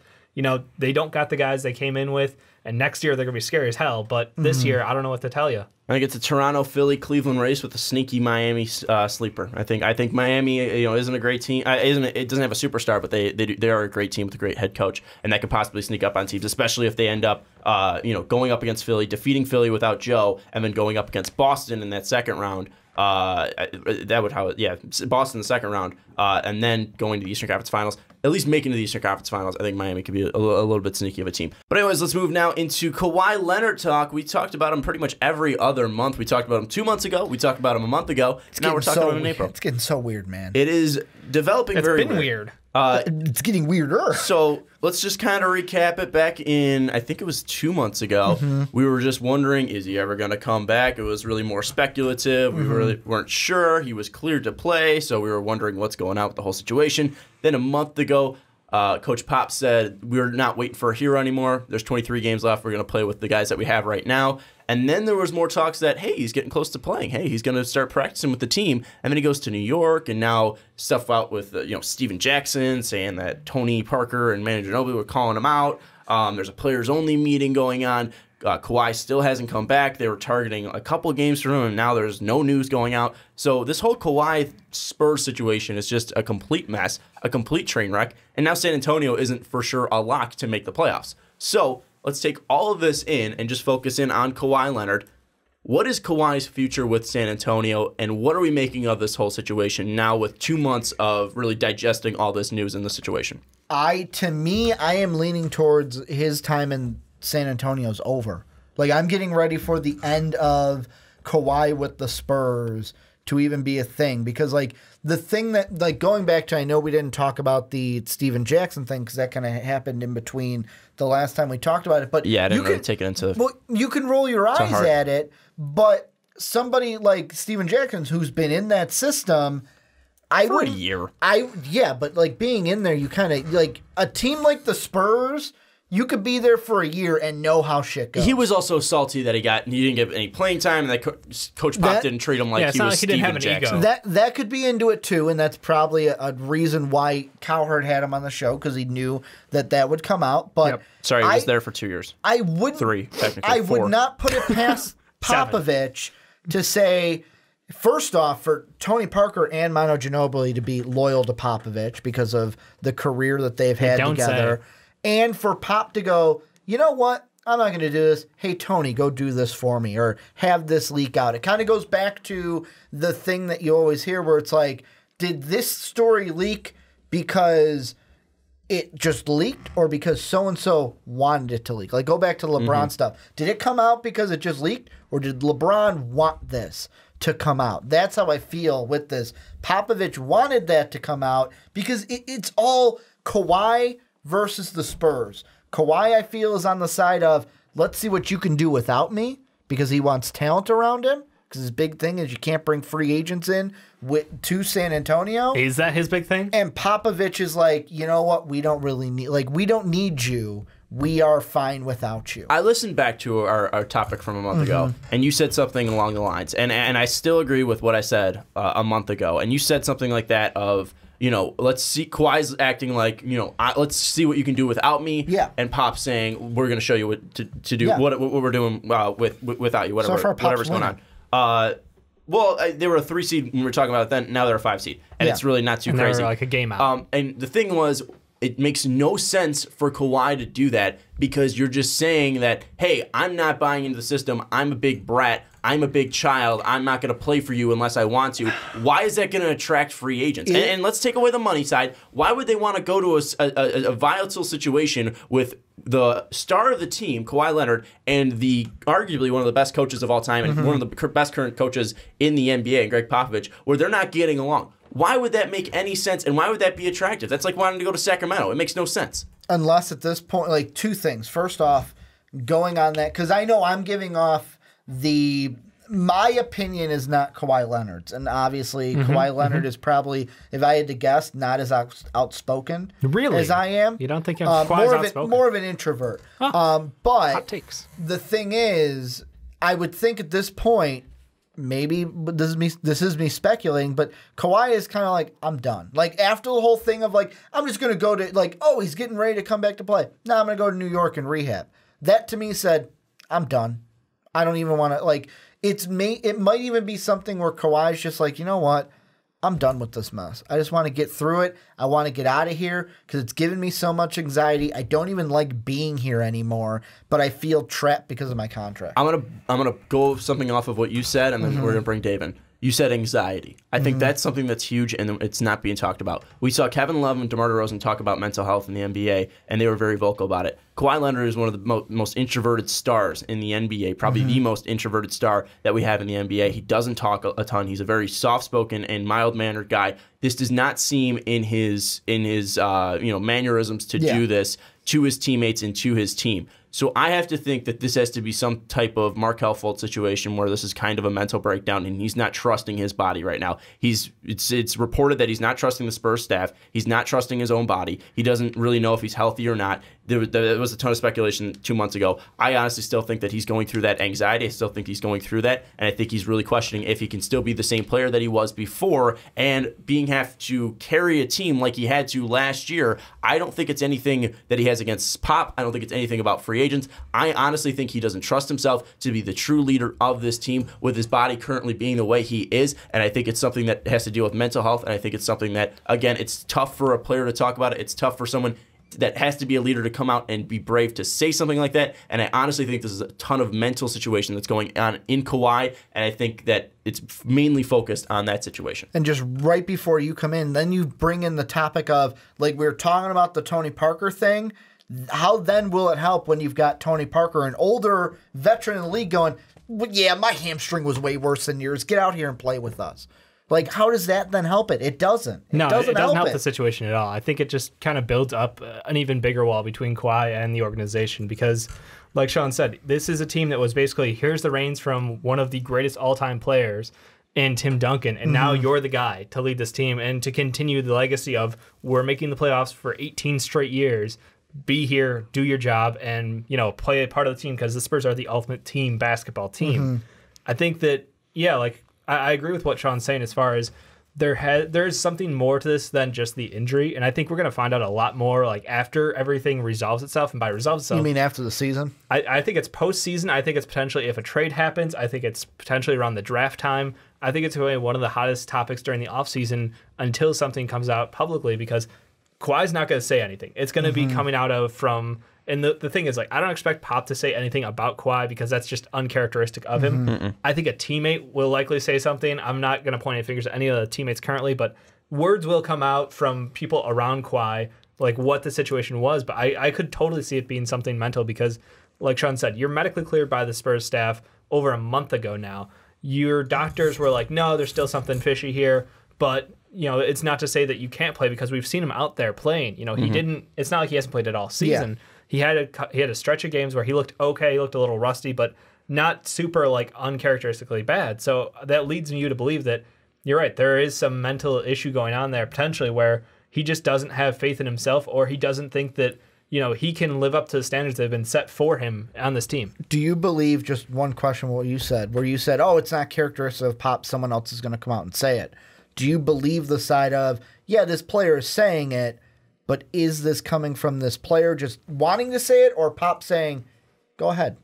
They don't got the guys they came in with, and next year they're going to be scary as hell. But this year, I don't know what to tell you. I think it's a Toronto, Philly, Cleveland race with a sneaky Miami sleeper. I think Miami, isn't a great team. It doesn't have a superstar, but they are a great team with a great head coach, and that could possibly sneak up on teams, especially if they end up, going up against Philly, defeating Philly without Joe, and then going up against Boston in that second round. Boston in the second round, and then going to the Eastern Conference Finals. At least making it to the Eastern Conference Finals, I think Miami could be a little bit sneaky of a team. But anyways, let's move now into Kawhi Leonard talk. We talked about him pretty much every other month. We talked about him 2 months ago. We talked about him a month ago. Now we're talking about him in April. It's getting so weird, man. It is developing very weird. It's getting weirder. So let's just kind of recap it. Back in, I think it was 2 months ago, we were just wondering, is he ever going to come back? It was really more speculative. We really weren't sure. He was cleared to play, so we were wondering what's going on with the whole situation. Then a month ago, Coach Pop said, we're not waiting for a hero anymore. There's 23 games left. We're going to play with the guys that we have right now. And then there was more talks that, hey, he's getting close to playing. Hey, he's going to start practicing with the team. And then he goes to New York, and now stuff out with Steven Jackson saying that Tony Parker and Manu Ginobili were calling him out. There's a players-only meeting going on. Kawhi still hasn't come back. They were targeting a couple of games for him, and now there's no news going out. So this whole Kawhi Spurs situation is just a complete mess, a complete train wreck. And now San Antonio isn't for sure a lock to make the playoffs. So let's take all of this in and just focus in on Kawhi Leonard. What is Kawhi's future with San Antonio, and what are we making of this whole situation now with 2 months of really digesting all this news in the situation? To me, I am leaning towards his time in San Antonio's over. Like, I'm getting ready for the end of Kawhi with the Spurs to even be a thing, because like the thing that, like, going back to, I know we didn't talk about the Steven Jackson thing because that kind of happened in between the last time we talked about it, but yeah, I didn't really take it into. Well, you can roll your eyes at it, but somebody like Steven Jackson who's been in that system. For a year. But like being in there, you kind of like a team like the Spurs. You could be there for a year and know how shit goes. He was also salty that he didn't get any playing time, and that Coach Pop didn't treat him like he was Steven Jackson. That could be into it too, and that's probably a reason why Cowherd had him on the show, because he knew that would come out. But sorry, he was there for 2 years. I wouldn't. 3, technically. I would not put it past Popovich to say. First off, for Tony Parker and Manu Ginobili to be loyal to Popovich because of the career that they've had together. And for Pop to go, you know what? I'm not going to do this. Hey, Tony, go do this for me, or have this leak out. It kind of goes back to the thing that you always hear where it's like, did this story leak because it just leaked or because so-and-so wanted it to leak? Like, go back to the LeBron stuff. Did it come out because it just leaked, or did LeBron want this to come out? That's how I feel with this. Popovich wanted that to come out because it's all Kawhi versus the Spurs. Kawhi, I feel, is on the side of, let's see what you can do without me, because he wants talent around him, because his big thing is you can't bring free agents in to San Antonio. Is that his big thing? And Popovich is like, you know what? We don't need you. We are fine without you. I listened back to our topic from a month ago, and you said something along the lines, and I still agree with what I said a month ago, and you said something like that of, let's see, Kawhi's acting like, let's see what you can do without me. Yeah. And Pop saying, we're going to show you what to do, what we're doing without you, whatever's going on. They were a 3 seed when we were talking about it then. Now they're a 5 seed. And it's really not too crazy. They were like a game out. And the thing was, it makes no sense for Kawhi to do that, because you're just saying that, hey, I'm not buying into the system. I'm a big brat. I'm a big child. I'm not going to play for you unless I want to. Why is that going to attract free agents? And let's take away the money side. Why would they want to go to a volatile situation with the star of the team, Kawhi Leonard, and the arguably one of the best coaches of all time and one of the best current coaches in the NBA, Greg Popovich, where they're not getting along? Why would that make any sense, and why would that be attractive? That's like wanting to go to Sacramento. It makes no sense. Unless at this point, like, two things. First off, going on that, because I know I'm giving off my opinion is not Kawhi Leonard's, and obviously Kawhi Leonard is probably, if I had to guess, not as outspoken as I am. You don't think Kawhi's outspoken? More of an introvert. But hot takes. The thing is, I would think at this point, maybe this is me speculating, but Kawhi is kind of like, I'm done. Like, after the whole thing of like, I'm just going to go to, like, oh, he's getting ready to come back to play. Now I'm going to go to New York and rehab. That to me said, I'm done. I don't even want to, like, it might even be something where Kawhi's just like, you know what? I'm done with this mess. I just want to get through it. I want to get out of here because it's giving me so much anxiety. I don't even like being here anymore, but I feel trapped because of my contract. I'm gonna go something off of what you said, and then we're gonna bring Dave in. You said anxiety. I think that's something that's huge, and it's not being talked about. We saw Kevin Love and DeMar DeRozan talk about mental health in the NBA, and they were very vocal about it. Kawhi Leonard is one of the most introverted stars in the NBA, probably the most introverted star that we have in the NBA. He doesn't talk a ton. He's a very soft-spoken and mild-mannered guy. This does not seem in his mannerisms to do this to his teammates and to his team. So I have to think that this has to be some type of Markelle Fultz situation where this is kind of a mental breakdown and he's not trusting his body right now. It's reported that he's not trusting the Spurs staff. He's not trusting his own body. He doesn't really know if he's healthy or not. There was a ton of speculation 2 months ago. I honestly still think that he's going through that anxiety. I still think he's going through that, and I think he's really questioning if he can still be the same player that he was before and have to carry a team like he had to last year. I don't think it's anything that he has against Pop. I don't think it's anything about free agents. I honestly think he doesn't trust himself to be the true leader of this team with his body currently being the way he is, and I think it's something that has to deal with mental health, and I think it's something that, again, it's tough for a player to talk about it. It's tough for someone that has to be a leader to come out and be brave to say something like that. And I honestly think this is a ton of mental situation that's going on in Kawhi, and I think that it's mainly focused on that situation. And just right before you come in, then you bring in the topic of, like we were talking about the Tony Parker thing. How then will it help when you've got Tony Parker, an older veteran in the league, going, well, yeah, my hamstring was way worse than yours. Get out here and play with us. Like, how does that then help it? It doesn't. It doesn't help the situation at all. I think it just kind of builds up an even bigger wall between Kawhi and the organization because, like Sean said, this is a team that was basically, here's the reins from one of the greatest all-time players in Tim Duncan, and now you're the guy to lead this team and to continue the legacy of we're making the playoffs for 18 straight years. Be here, do your job, and play a part of the team because the Spurs are the ultimate team basketball team. I think that, I agree with what Sean's saying as far as there's something more to this than just the injury, and I think we're going to find out a lot more after everything resolves itself, and by resolves itself... You mean after the season? I think it's postseason. I think it's potentially if a trade happens. I think it's potentially around the draft time. I think it's really one of the hottest topics during the offseason until something comes out publicly because Kawhi's not going to say anything. It's going to be coming out from... And the thing is, I don't expect Pop to say anything about Kawhi because that's just uncharacteristic of him. I think a teammate will likely say something. I'm not going to point any fingers at any of the teammates currently, but words will come out from people around Kawhi, what the situation was. But I could totally see it being something mental because, like Sean said, you're medically cleared by the Spurs staff over a month ago now. Your doctors were like, no, there's still something fishy here, but... it's not to say that you can't play because we've seen him out there playing. He didn't. It's not like he hasn't played it all season. Yeah. He had a stretch of games where he looked okay. He looked a little rusty, but not super uncharacteristically bad. So that leads you to believe that you're right. There is some mental issue going on there potentially where he just doesn't have faith in himself, or he doesn't think that he can live up to the standards that have been set for him on this team. Do you believe, just one question, what you said, where you said, oh, it's not characteristic of Pop, someone else is going to come out and say it. Do you believe the side of, yeah, this player is saying it, but is this coming from this player just wanting to say it, or Pop saying, go ahead,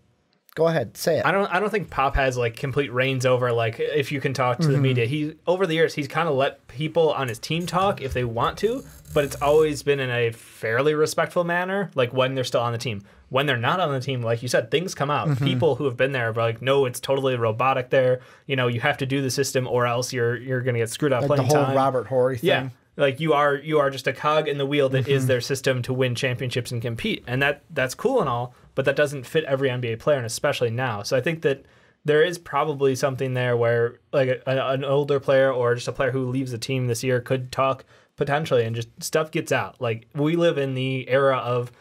say it? I don't think Pop has complete reins over if you can talk to the media. He over the years he's kind of let people on his team talk if they want to, but it's always been in a fairly respectful manner. When they're still on the team, when they're not on the team, like you said, things come out. People who have been there are no, it's totally robotic there. You have to do the system or else you're going to get screwed up playing the whole time. Robert Horry thing. Yeah. You are just a cog in the wheel that is their system to win championships and compete. And that's cool and all, but that doesn't fit every NBA player, and especially now. So I think that there is probably something there where an older player or just a player who leaves the team this year could talk potentially and just stuff gets out. We live in the era of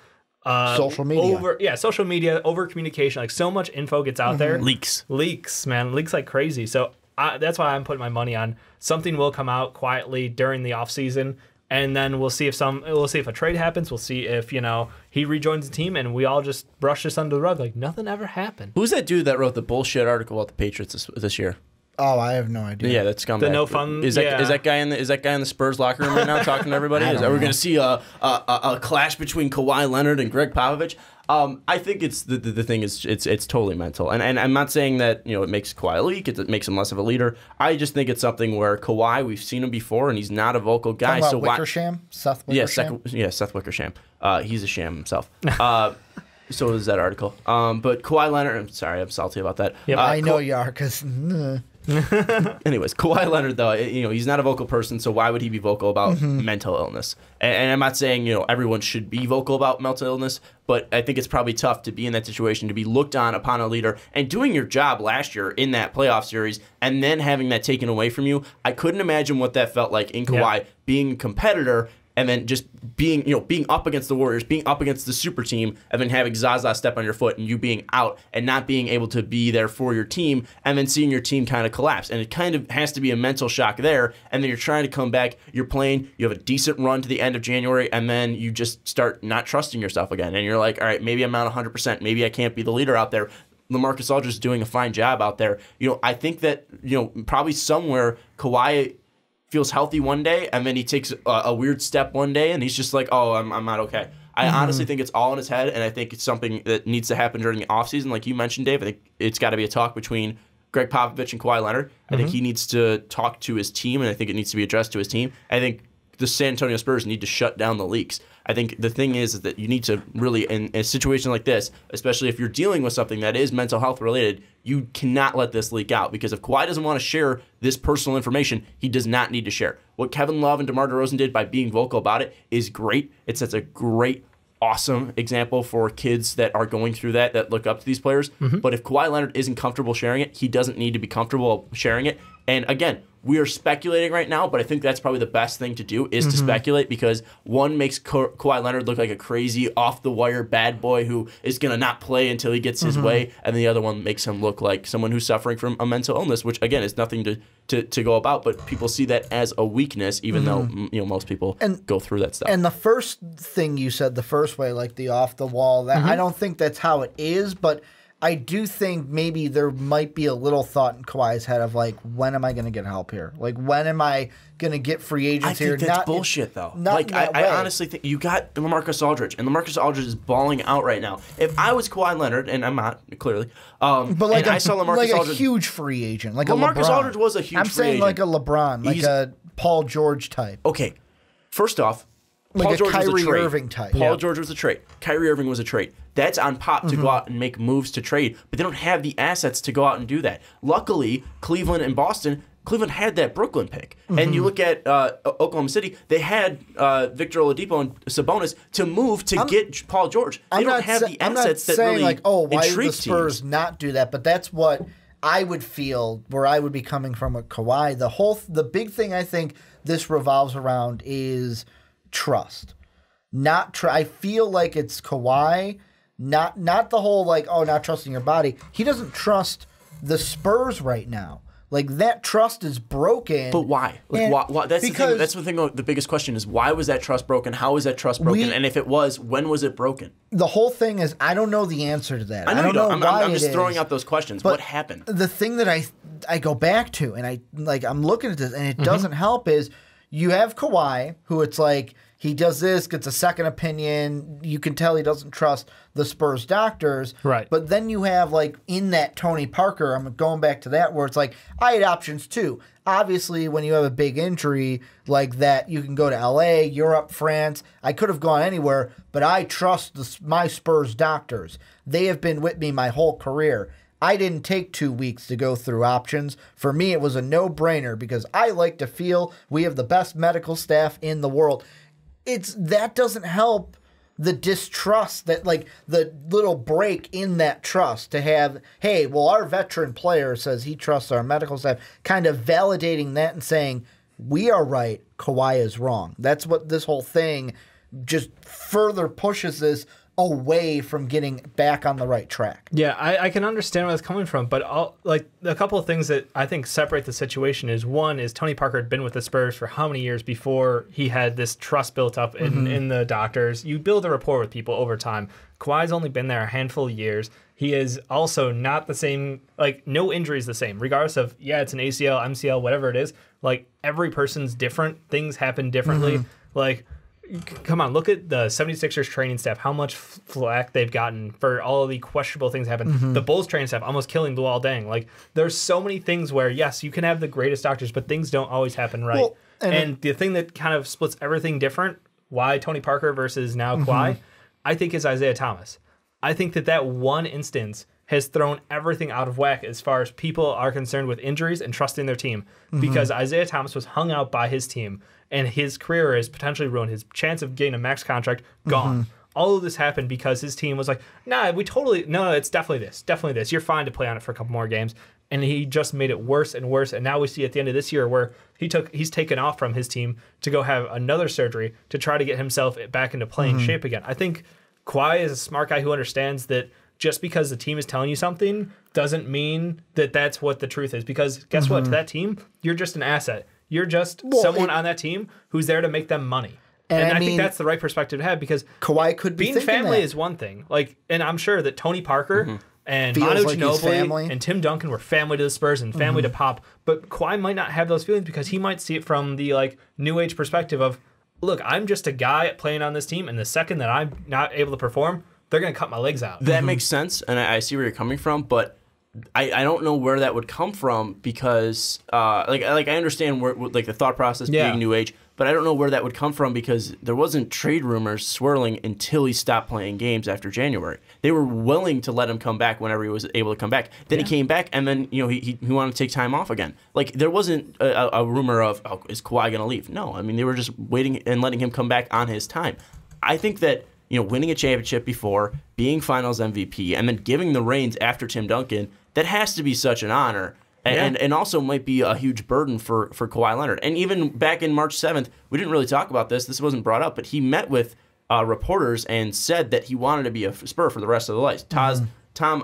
social media. Social media, over communication. So much info gets out there. Leaks, man. Leaks like crazy. So that's why I'm putting my money on something will come out quietly during the offseason, and then we'll see if a trade happens. We'll see if he rejoins the team, and we all just brush this under the rug nothing ever happened. Who's that dude that wrote the bullshit article about the Patriots this year? Oh, I have no idea. Yeah, that's scumbag. The no fun. Is that guy in the Spurs locker room right now talking to everybody? Are we going to see a clash between Kawhi Leonard and Greg Popovich? I think it's the thing is it's totally mental, and I'm not saying that it makes Kawhi leak, it makes him less of a leader. I just think it's something where Kawhi, we've seen him before, and he's not a vocal guy. So Wickersham, Seth Wickersham. Seth Wickersham. He's a sham himself. So is that article. But Kawhi Leonard, I'm sorry, I'm salty about that. Yeah, I know you are because. Anyways, Kawhi Leonard, though, he's not a vocal person, so why would he be vocal about mental illness? And I'm not saying, everyone should be vocal about mental illness, but I think it's probably tough to be in that situation, to be looked on upon a leader and doing your job last year in that playoff series and then having that taken away from you. I couldn't imagine what that felt like in Kawhi being a competitor and then just being up against the Warriors, being up against the super team, and then having Zaza step on your foot and you being out and not being able to be there for your team, and then seeing your team kind of collapse. And it kind of has to be a mental shock there, and then you're trying to come back, you're playing, you have a decent run to the end of January, and then you just start not trusting yourself again. And you're like, all right, maybe I'm not 100%, maybe I can't be the leader out there. LaMarcus Aldridge is doing a fine job out there. I think that, probably somewhere Kawhi feels healthy one day, and then he takes a weird step one day, and he's just like, oh, I'm not okay. I honestly think it's all in his head, and I think it's something that needs to happen during the offseason. Like you mentioned, Dave, I think it's got to be a talk between Greg Popovich and Kawhi Leonard. I think he needs to talk to his team, and I think it needs to be addressed to his team. I think the San Antonio Spurs need to shut down the leaks. I think the thing is that you need to really, in a situation like this, especially if you're dealing with something that is mental health related, you cannot let this leak out. Because if Kawhi doesn't want to share this personal information, he does not need to share. What Kevin Love and DeMar DeRozan did by being vocal about it is great. It sets a great, awesome example for kids that are going through that look up to these players. But if Kawhi Leonard isn't comfortable sharing it, he doesn't need to be comfortable sharing it. And again, we are speculating right now, but I think that's probably the best thing to do is to speculate, because one makes Kawhi Leonard look like a crazy, off-the-wire bad boy who is going to not play until he gets his way, and the other one makes him look like someone who's suffering from a mental illness, which, again, is nothing to go about, but people see that as a weakness, even though most people go through that stuff. And the first thing you said, the first way, like the off-the-wall, that I don't think that's how it is, but I do think maybe there might be a little thought in Kawhi's head of like, when am I going to get help here? Like, when am I going to get free agents here? I think that's bullshit, though. I honestly think you got LaMarcus Aldridge, and LaMarcus Aldridge is balling out right now. If I was Kawhi Leonard, and I'm not, clearly, but like I saw LaMarcus like Aldridge, a huge free agent, like LaMarcus a LeBron. Aldridge was a huge free agent. I'm saying like a LeBron, like a Paul George type. Okay, first off, like Paul a George Kyrie was a trade. Irving type. Paul George was a trade. Kyrie Irving was a trade. That's on Pop to go out and make moves to trade, but they don't have the assets to go out and do that. Luckily, Cleveland and Boston, Cleveland had that Brooklyn pick. And you look at Oklahoma City, they had Victor Oladipo and Sabonis to move to get Paul George. They don't have the assets that really like, oh, why did the Spurs teams not do that? But that's what I would feel, where I would be coming from with Kawhi. The big thing I think this revolves around is trust. I feel like it's Kawhi, not the whole like, oh, not trusting your body. He doesn't trust the Spurs right now. Like, that trust is broken. But why? Like, why? That's the thing. That's the thing. The biggest question is, why was that trust broken? How was that trust broken? And if it was, when was it broken? The whole thing is, I don't know the answer to that. I know you don't. Why I'm just throwing out those questions. What happened? The thing that I go back to, and I'm looking at this, and it doesn't help, is you have Kawhi, who it's like, he does this, gets a second opinion. You can tell he doesn't trust the Spurs doctors. Right. But then you have, like, in that Tony Parker, I'm going back to that, where it's like, I had options too. Obviously, when you have a big injury like that, you can go to LA, Europe, France. I could have gone anywhere, but I trust my Spurs doctors. They have been with me my whole career. I didn't take 2 weeks to go through options. For me, it was a no-brainer because I like to feel we have the best medical staff in the world. That doesn't help the distrust, that like the little break in that trust to have, hey, well, our veteran player says he trusts our medical staff, kind of validating that and saying, we are right, Kawhi is wrong. That's what this whole thing just further pushes this away from getting back on the right track. Yeah, I can understand where it's coming from, but a couple of things that I think separate the situation is, one is Tony Parker had been with the Spurs for how many years before he had this trust built up in the doctors. You build a rapport with people over time. Kawhi's only been there a handful of years. He is also not the same, like, no injury is the same, regardless of, it's an ACL, MCL, whatever it is. Like, every person's different. Things happen differently. Like, come on, look at the 76ers training staff, how much flack they've gotten for all of the questionable things happen. The Bulls training staff almost killing Luol Deng. Like, there's so many things where, yes, you can have the greatest doctors, but things don't always happen right. Well, and the thing that kind of splits everything different, why Tony Parker versus now Kawhi, I think is Isaiah Thomas. I think that one instance has thrown everything out of whack as far as people are concerned with injuries and trusting their team. Because Isaiah Thomas was hung out by his team, and his career is potentially ruined. His chance of getting a max contract, gone. All of this happened because his team was like, no, it's definitely this. You're fine to play on it for a couple more games. and he just made it worse and worse. And now we see at the end of this year where he's taken off from his team to go have another surgery to try to get himself back into playing shape again. I think Kawhi is a smart guy who understands that just because the team is telling you something doesn't mean that that's what the truth is. Because guess what? To that team, you're just an asset. You're just someone on that team who's there to make them money. And I think that's the right perspective to have, because Kawhi could be being family is one thing. Like, and I'm sure that Tony Parker and Manu Ginobili and Tim Duncan were family to the Spurs and family to Pop. But Kawhi might not have those feelings because he might see it from the like new age perspective of, look, I'm just a guy playing on this team, and the second that I'm not able to perform, they're going to cut my legs out. That makes sense, and I see where you're coming from, but I don't know where that would come from because like I understand where like the thought process being new age, but I don't know where that would come from because there wasn't trade rumors swirling until he stopped playing games after January. They were willing to let him come back whenever he was able to come back. Then he came back, and then he wanted to take time off again. Like there wasn't a rumor of is Kawhi going to leave? No, I mean they were just waiting and letting him come back on his time. I think that winning a championship before, being Finals MVP, and then giving the reins after Tim Duncan, that has to be such an honor. And also might be a huge burden for Kawhi Leonard. And even back in March 7th, we didn't really talk about this. This wasn't brought up, but he met with reporters and said that he wanted to be a Spur for the rest of the life. Tom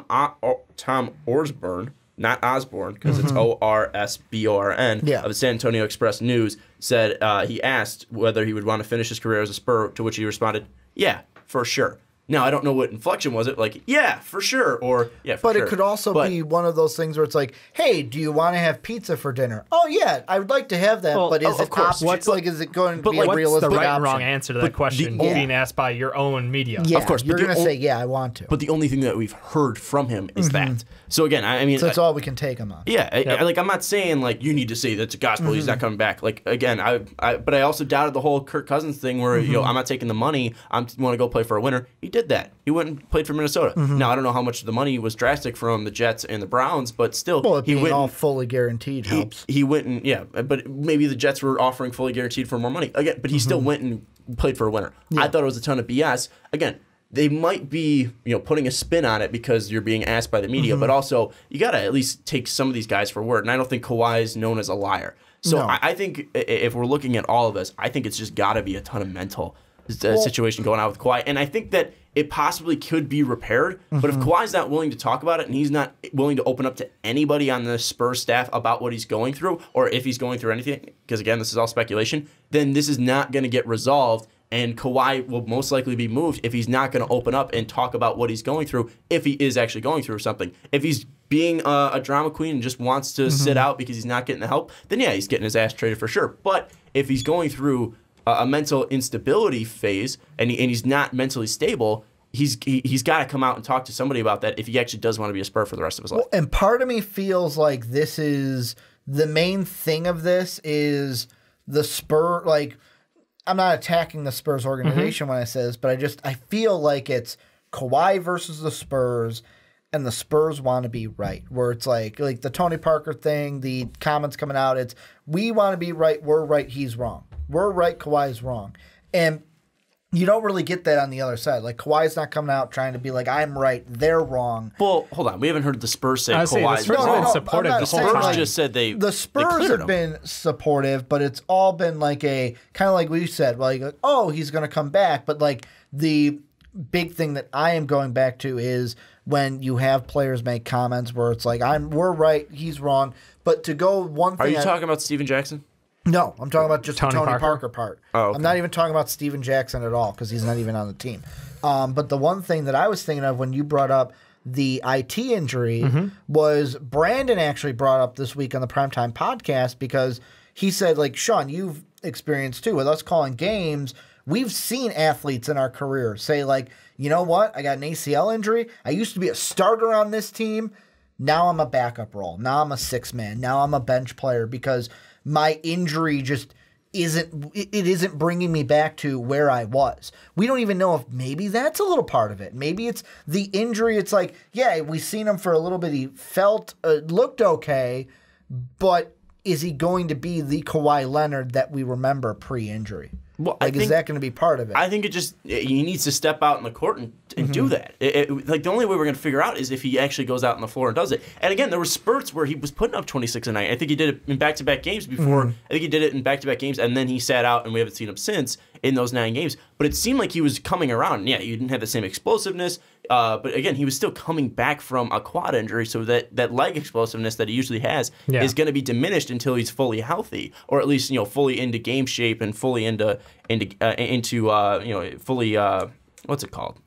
Osborne, not Osborne, because it's Orsborn, of the San Antonio Express News, said he asked whether he would want to finish his career as a Spur, to which he responded, yeah, for sure. Now, I don't know what inflection was it, like, yeah, for sure, or yeah, for sure. But it could also be one of those things where it's like, hey, do you want to have pizza for dinner? Oh, yeah, I would like to have that, but is it optional? Is it going to be a realistic option? What's the right and wrong answer to that question being asked by your own media? Yeah, of course. You're going to say, yeah, I want to. But the only thing that we've heard from him is that. So, again, I mean... So that's all we can take him on. Yeah, like, I'm not saying, like, you need to say that's a gospel, he's not coming back. Like, again, but I also doubted the whole Kirk Cousins thing where, I'm not taking the money, I want to go play for a winner. He did that. He went and played for Minnesota. Now, I don't know how much the money was drastic from the Jets and the Browns, but still, he went all fully guaranteed helps. He went and, but maybe the Jets were offering fully guaranteed for more money. Again, but he still went and played for a winner. I thought it was a ton of BS. Again, they might be, putting a spin on it because you're being asked by the media, but also you got to at least take some of these guys for word. And I don't think Kawhi is known as a liar. So I think if we're looking at all of this, I think it's just got to be a ton of mental situation going on with Kawhi. And I think that it possibly could be repaired, but if Kawhi's not willing to talk about it and he's not willing to open up to anybody on the Spurs staff about what he's going through, or if he's going through anything, because again, this is all speculation, then this is not going to get resolved, and Kawhi will most likely be moved if he's not going to open up and talk about what he's going through, if he is actually going through something. If he's being a drama queen and just wants to sit out because he's not getting the help, then yeah, he's getting his ass traded for sure. But if he's going through a mental instability phase and he's not mentally stable, he's got to come out and talk to somebody about that if he actually does want to be a Spur for the rest of his life. Well, and part of me feels like this is the main thing of this is the Spur, like, I'm not attacking the Spurs organization when I say this, but I feel like it's Kawhi versus the Spurs, and the Spurs want to be right. Where it's like the Tony Parker thing, the comments coming out, it's we want to be right, we're right, he's wrong. We're right, Kawhi's wrong. And you don't really get that on the other side. Like, Kawhi's not coming out trying to be like, I'm right, they're wrong. Well, hold on. We haven't heard the Spurs say Kawhi's wrong. No, been supportive the whole time. Spurs just said the Spurs have been supportive, but it's all been like a, kind of like we said, like, oh, he's going to come back. But, like, the big thing that I am going back to is when you have players make comments where it's like, we're right, he's wrong. But to go one thing... Are you talking about Steven Jackson? No, I'm talking about just the Tony Parker part. Oh, okay. I'm not even talking about Steven Jackson at all because he's not even on the team. But the one thing that I was thinking of when you brought up the IT injury was Brandon actually brought up this week on the Primetime Podcast because he said, like, Sean, you've experienced too. With us calling games, we've seen athletes in our career say, like, you know what? I got an ACL injury. I used to be a starter on this team. Now I'm a backup role. Now I'm a six-man. Now I'm a bench player because my injury just isn't bringing me back to where I was. We don't even know if maybe that's a little part of it. Maybe it's the injury. It's like, yeah, we've seen him for a little bit. He looked okay, but is he going to be the Kawhi Leonard that we remember pre-injury? Well, is that going to be part of it? I think he needs to step out in the court out and do that. Like the only way we're going to figure out is if he actually goes out on the floor and does it. And again, there were spurts where he was putting up 26 a night. I think he did it in back-to-back games before. I think he did it in back-to-back games, and then he sat out, and we haven't seen him since in those 9 games. But it seemed like he was coming around. And yeah, he didn't have the same explosiveness. But again, he was still coming back from a quad injury, so that leg explosiveness that he usually has is going to be diminished until he's fully healthy, or at least fully into game shape and fully into fully what's it called?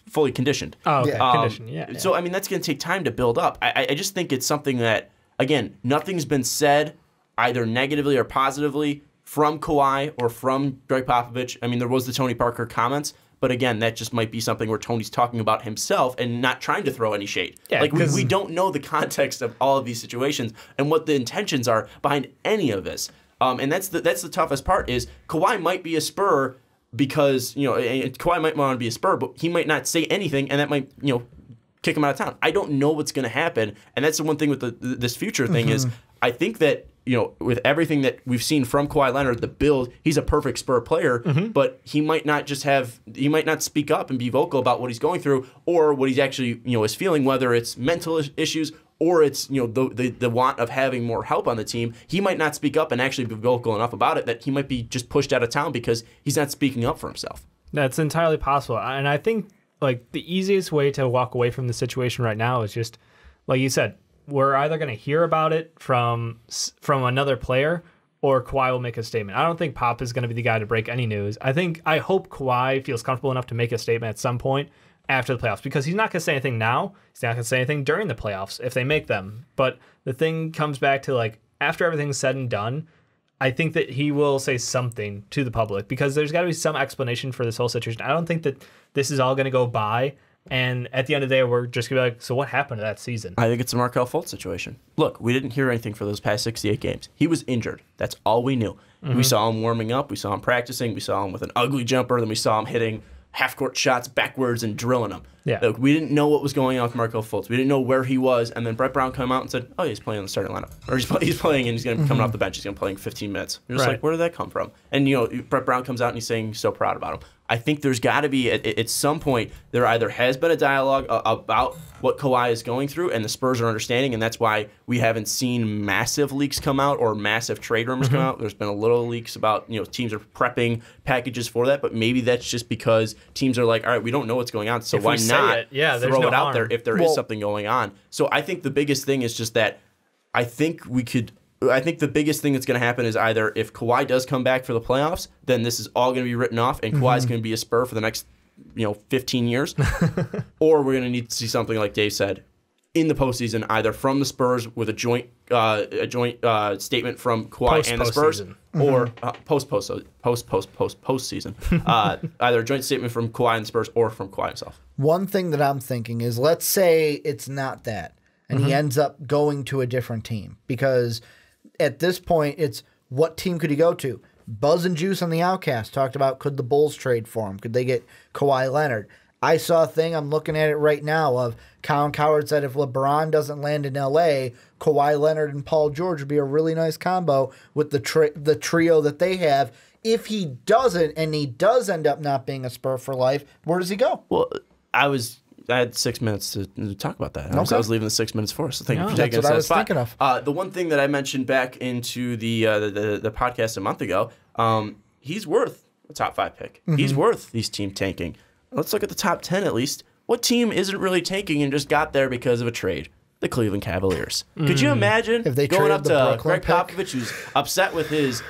Fully conditioned. Oh, okay. Conditioned. Yeah. So I mean, that's going to take time to build up. I just think it's something that, again, nothing's been said either negatively or positively from Kawhi or from Greg Popovich. I mean, there was the Tony Parker comments. But again, that just might be something where Tony's talking about himself and not trying to throw any shade. Yeah, like we don't know the context of all of these situations and what the intentions are behind any of this. And that's the toughest part is Kawhi might be a Spur because Kawhi might want to be a Spur, but he might not say anything, and that might kick him out of town. I don't know what's going to happen, and that's the one thing with this future thing is I think that. With everything that we've seen from Kawhi Leonard, the build, he's a perfect Spur player, but he might not speak up and be vocal about what he's going through or what he's actually, is feeling, whether it's mental issues or it's, the want of having more help on the team. He might not speak up and actually be vocal enough about it that he might be just pushed out of town because he's not speaking up for himself. That's entirely possible. And I think, like, the easiest way to walk away from the situation right now is just, like you said, we're either going to hear about it from another player or Kawhi will make a statement. I don't think Pop is going to be the guy to break any news. I hope Kawhi feels comfortable enough to make a statement at some point after the playoffs because he's not going to say anything now. He's not going to say anything during the playoffs if they make them. But the thing comes back to, like, after everything's said and done, I think that he will say something to the public because there's got to be some explanation for this whole situation. I don't think that this is all going to go by. And at the end of the day, we're just going to be like, so what happened to that season? I think it's a Markelle Fultz situation. Look, we didn't hear anything for those past 68 games. He was injured. That's all we knew. We saw him warming up. We saw him practicing. We saw him with an ugly jumper. Then we saw him hitting half-court shots backwards and drilling them. Yeah. Look, we didn't know what was going on with Markelle Fultz. We didn't know where he was. And then Brett Brown came out and said, oh, he's playing in the starting lineup. Or he's playing and he's going to be coming off the bench. He's going to play in 15 minutes. You're just like, where did that come from? And, Brett Brown comes out and he's saying he's so proud about him. I think there's got to be, at some point, there either has been a dialogue about what Kawhi is going through, and the Spurs are understanding, and that's why we haven't seen massive leaks come out or massive trade rumors come out. There's been a little leaks about, teams are prepping packages for that, but maybe that's just because teams are like, all right, we don't know what's going on, so why not throw it out there if there is something going on? So I think the biggest thing is just that I think the biggest thing that's going to happen is either if Kawhi does come back for the playoffs, then this is all going to be written off, and Kawhi's going to be a Spur for the next 15 years, or we're going to need to see something like Dave said in the postseason, either from the Spurs with a joint statement from Kawhi and the Spurs, or postseason, either a joint statement from Kawhi and the Spurs or from Kawhi himself. One thing that I'm thinking is, let's say it's not that, and he ends up going to a different team because. At this point, it's what team could he go to? Buzz and Juice on the Outcast talked about could the Bulls trade for him? Could they get Kawhi Leonard? I saw a thing, I'm looking at it right now, of Colin Cowherd said if LeBron doesn't land in L.A., Kawhi Leonard and Paul George would be a really nice combo with the trio that they have. If he doesn't, and he does end up not being a Spur for life, where does he go? Well, I had 6 minutes to talk about that. I was leaving the 6 minutes for us. So thank you for taking us to that spot. Thinking of. The one thing that I mentioned back into the podcast a month ago, he's worth a top 5 pick. He's worth these team tanking. Let's look at the top 10 at least. What team isn't really tanking and just got there because of a trade? The Cleveland Cavaliers. Could you imagine if they going up to Greg Popovich, who's upset with his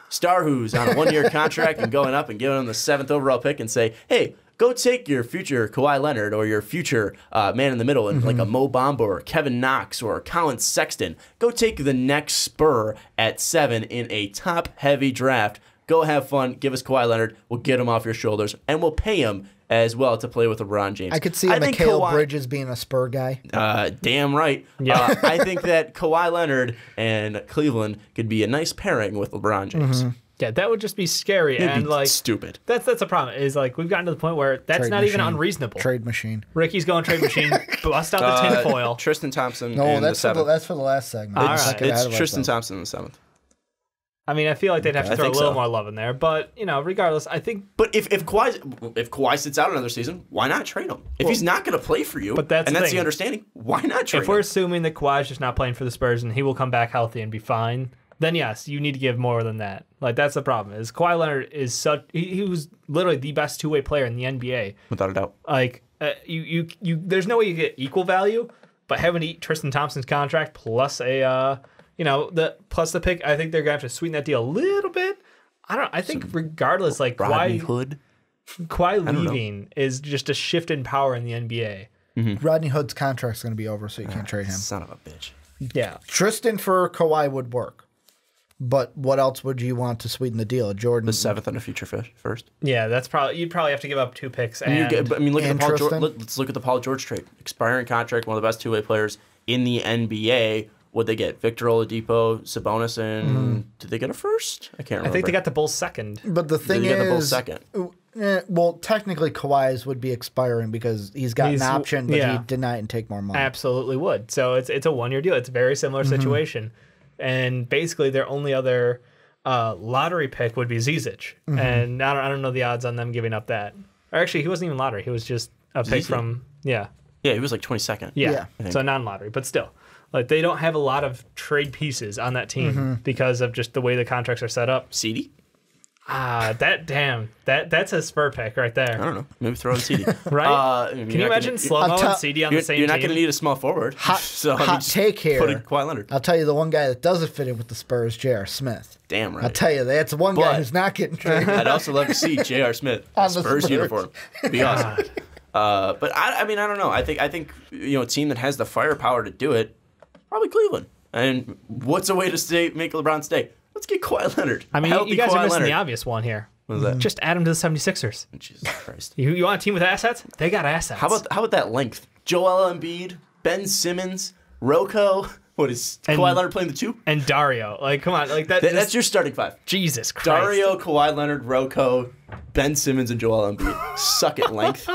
star who's on a 1-year contract, and going up and giving him the 7th overall pick and say, hey, go take your future Kawhi Leonard or your future man in the middle and like a Mo Bamba or Kevin Knox or Colin Sexton. Go take the next Spur at 7 in a top-heavy draft. Go have fun. Give us Kawhi Leonard. We'll get him off your shoulders, and we'll pay him as well to play with LeBron James. I could see Mikal Bridges being a Spur guy. Damn right. Yeah. I think that Kawhi Leonard and Cleveland could be a nice pairing with LeBron James. Yeah, that would just be scary. It'd be stupid. That's a problem. Is like we've gotten to the point where that's trade not machine. Even unreasonable. Trade machine. Ricky's going trade machine. Bust out the tinfoil. Tristan Thompson. No, that's for the last segment. It's Tristan Thompson in the 7th. I mean, I feel like they'd have to throw a little more love in there, but regardless, I think. But if Kawhi sits out another season, why not trade him? If he's not going to play for you, that's the understanding, why not trade him? If we're assuming that Kawhi's just not playing for the Spurs and he will come back healthy and be fine, then yes, you need to give more than that. Like that's the problem. Is Kawhi Leonard is such he was literally the best two-way player in the NBA without a doubt. Like you there's no way you get equal value, but having to eat Tristan Thompson's contract plus a the pick, I think they're gonna have to sweeten that deal a little bit. I think regardless, like Kawhi leaving is just a shift in power in the NBA. Mm-hmm. Rodney Hood's contract's gonna be over, so you can't trade him. Son of a bitch. Yeah, Tristan for Kawhi would work. But what else would you want to sweeten the deal? Jordan, the 7th and a future first. Yeah, you'd probably have to give up 2 picks. Look at Paul George. Let's look at the Paul George trade. Expiring contract, one of the best two-way players in the NBA. What'd they get? Victor Oladipo, Sabonis, and did they get a first? I can't remember. I think they got the Bulls second. But the thing is, the Bulls second. Well, technically Kawhi's would be expiring because he's got an option, but he denied and take more money. Absolutely would. So it's a 1-year deal. It's a very similar situation. And basically, their only other lottery pick would be Zizic. And I don't know the odds on them giving up that. Or actually, he wasn't even lottery. He was just a pick from, Yeah, he was like 22nd. Yeah. So non-lottery, but still. Like, they don't have a lot of trade pieces on that team because of just the way the contracts are set up. CD? That's a Spur pick right there. I don't know. Maybe throw in CD. Right? Can you imagine slow-mo and CD on the same team? You're not going to need a small forward. Hot take here. Put in Kawhi Leonard. I'll tell you the one guy that doesn't fit in with the Spurs, J.R. Smith. Damn right. I'll tell you, that's one guy who's not getting traded. I'd also love to see J.R. Smith on the Spurs uniform. Be awesome. But I mean, I don't know. I think a team that has the firepower to do it, probably Cleveland. And what's a way to make LeBron stay? Let's get Kawhi Leonard. I mean, you guys are missing the obvious one here. What is that? Just add him to the 76ers. Jesus Christ. You want a team with assets? They got assets. How about that length? Joel Embiid, Ben Simmons, Rocco. What is Kawhi Leonard playing the 2? And Dario. Like, come on. Like that's your starting 5. Jesus Christ. Dario, Kawhi Leonard, Rocco, Ben Simmons, and Joel Embiid. Suck it, length.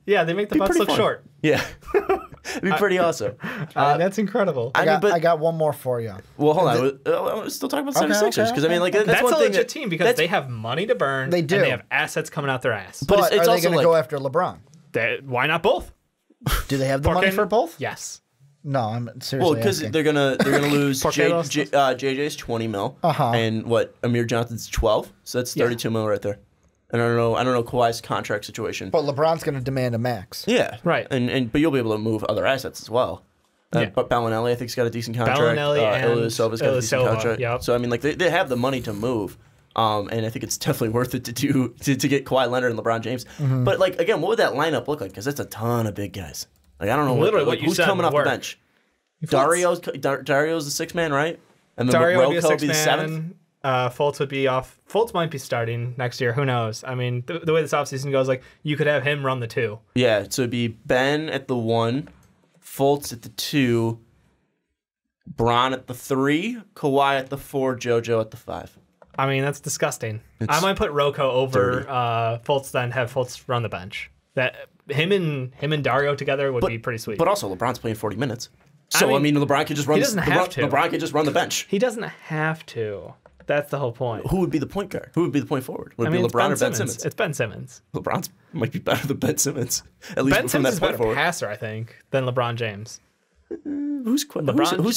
Yeah, they make the Bucks look short. Yeah. It'd be pretty awesome. That's incredible. I got one more for you. Well, hold on. I'm still talking about 76ers because I mean, like that's one a thing legit team because they have money to burn. They do. And they have assets coming out their ass. But it's are they going to go after LeBron? Why not both? Do they have the money for both? Yes. No, I'm seriously. Well, because they're gonna lose JJ's $20 million, and Amir Johnson's $12, so that's $32 million right there. And I don't know Kawhi's contract situation. But LeBron's going to demand a max. Yeah, right. But you'll be able to move other assets as well. But Bellinelli, I think, has got a decent contract. Bellinelli and Ilyasova got a decent contract. Yep. So I mean, like they have the money to move. And I think it's definitely worth it to get Kawhi Leonard and LeBron James. But like again, what would that lineup look like? Because that's a ton of big guys. Like I don't know what who's coming off the bench. Dario's the 6th man, right? And then Dario would be a 6th man. Fultz would be off. Fultz might be starting next year. Who knows? I mean, the way this offseason goes, like you could have him run the 2. Yeah, so it'd be Ben at the 1, Fultz at the 2, Bron at the 3, Kawhi at the 4, JoJo at the 5. I mean, that's disgusting. I might put Rocco over Fultz, then have Fultz run the bench. That him and Dario together would be pretty sweet. But also, LeBron's playing 40 minutes. So I mean LeBron could just run. He doesn't have to. LeBron could just run the bench. He doesn't have to. That's the whole point. Who would be the point guard? Who would be the point forward? Would it be LeBron or Ben Simmons? It's Ben Simmons. LeBron might be better than Ben Simmons. At least Ben Simmons is a better passer, I think, than LeBron James. Who's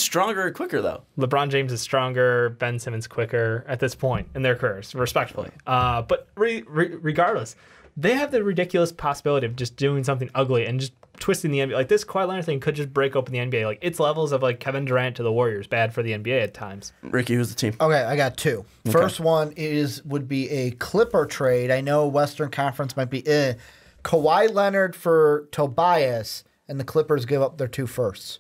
stronger or quicker though? LeBron James is stronger. Ben Simmons quicker at this point in their careers, respectfully. But regardless, they have the ridiculous possibility of just doing something ugly and just twisting the NBA. Like this Kawhi Leonard thing could just break open the NBA. Like it's levels of like Kevin Durant to the Warriors, bad for the NBA at times. Ricky, who's the team? Okay, I got 2. Okay. First one would be a Clipper trade. I know Western Conference might be Kawhi Leonard for Tobias, and the Clippers give up their 2 firsts.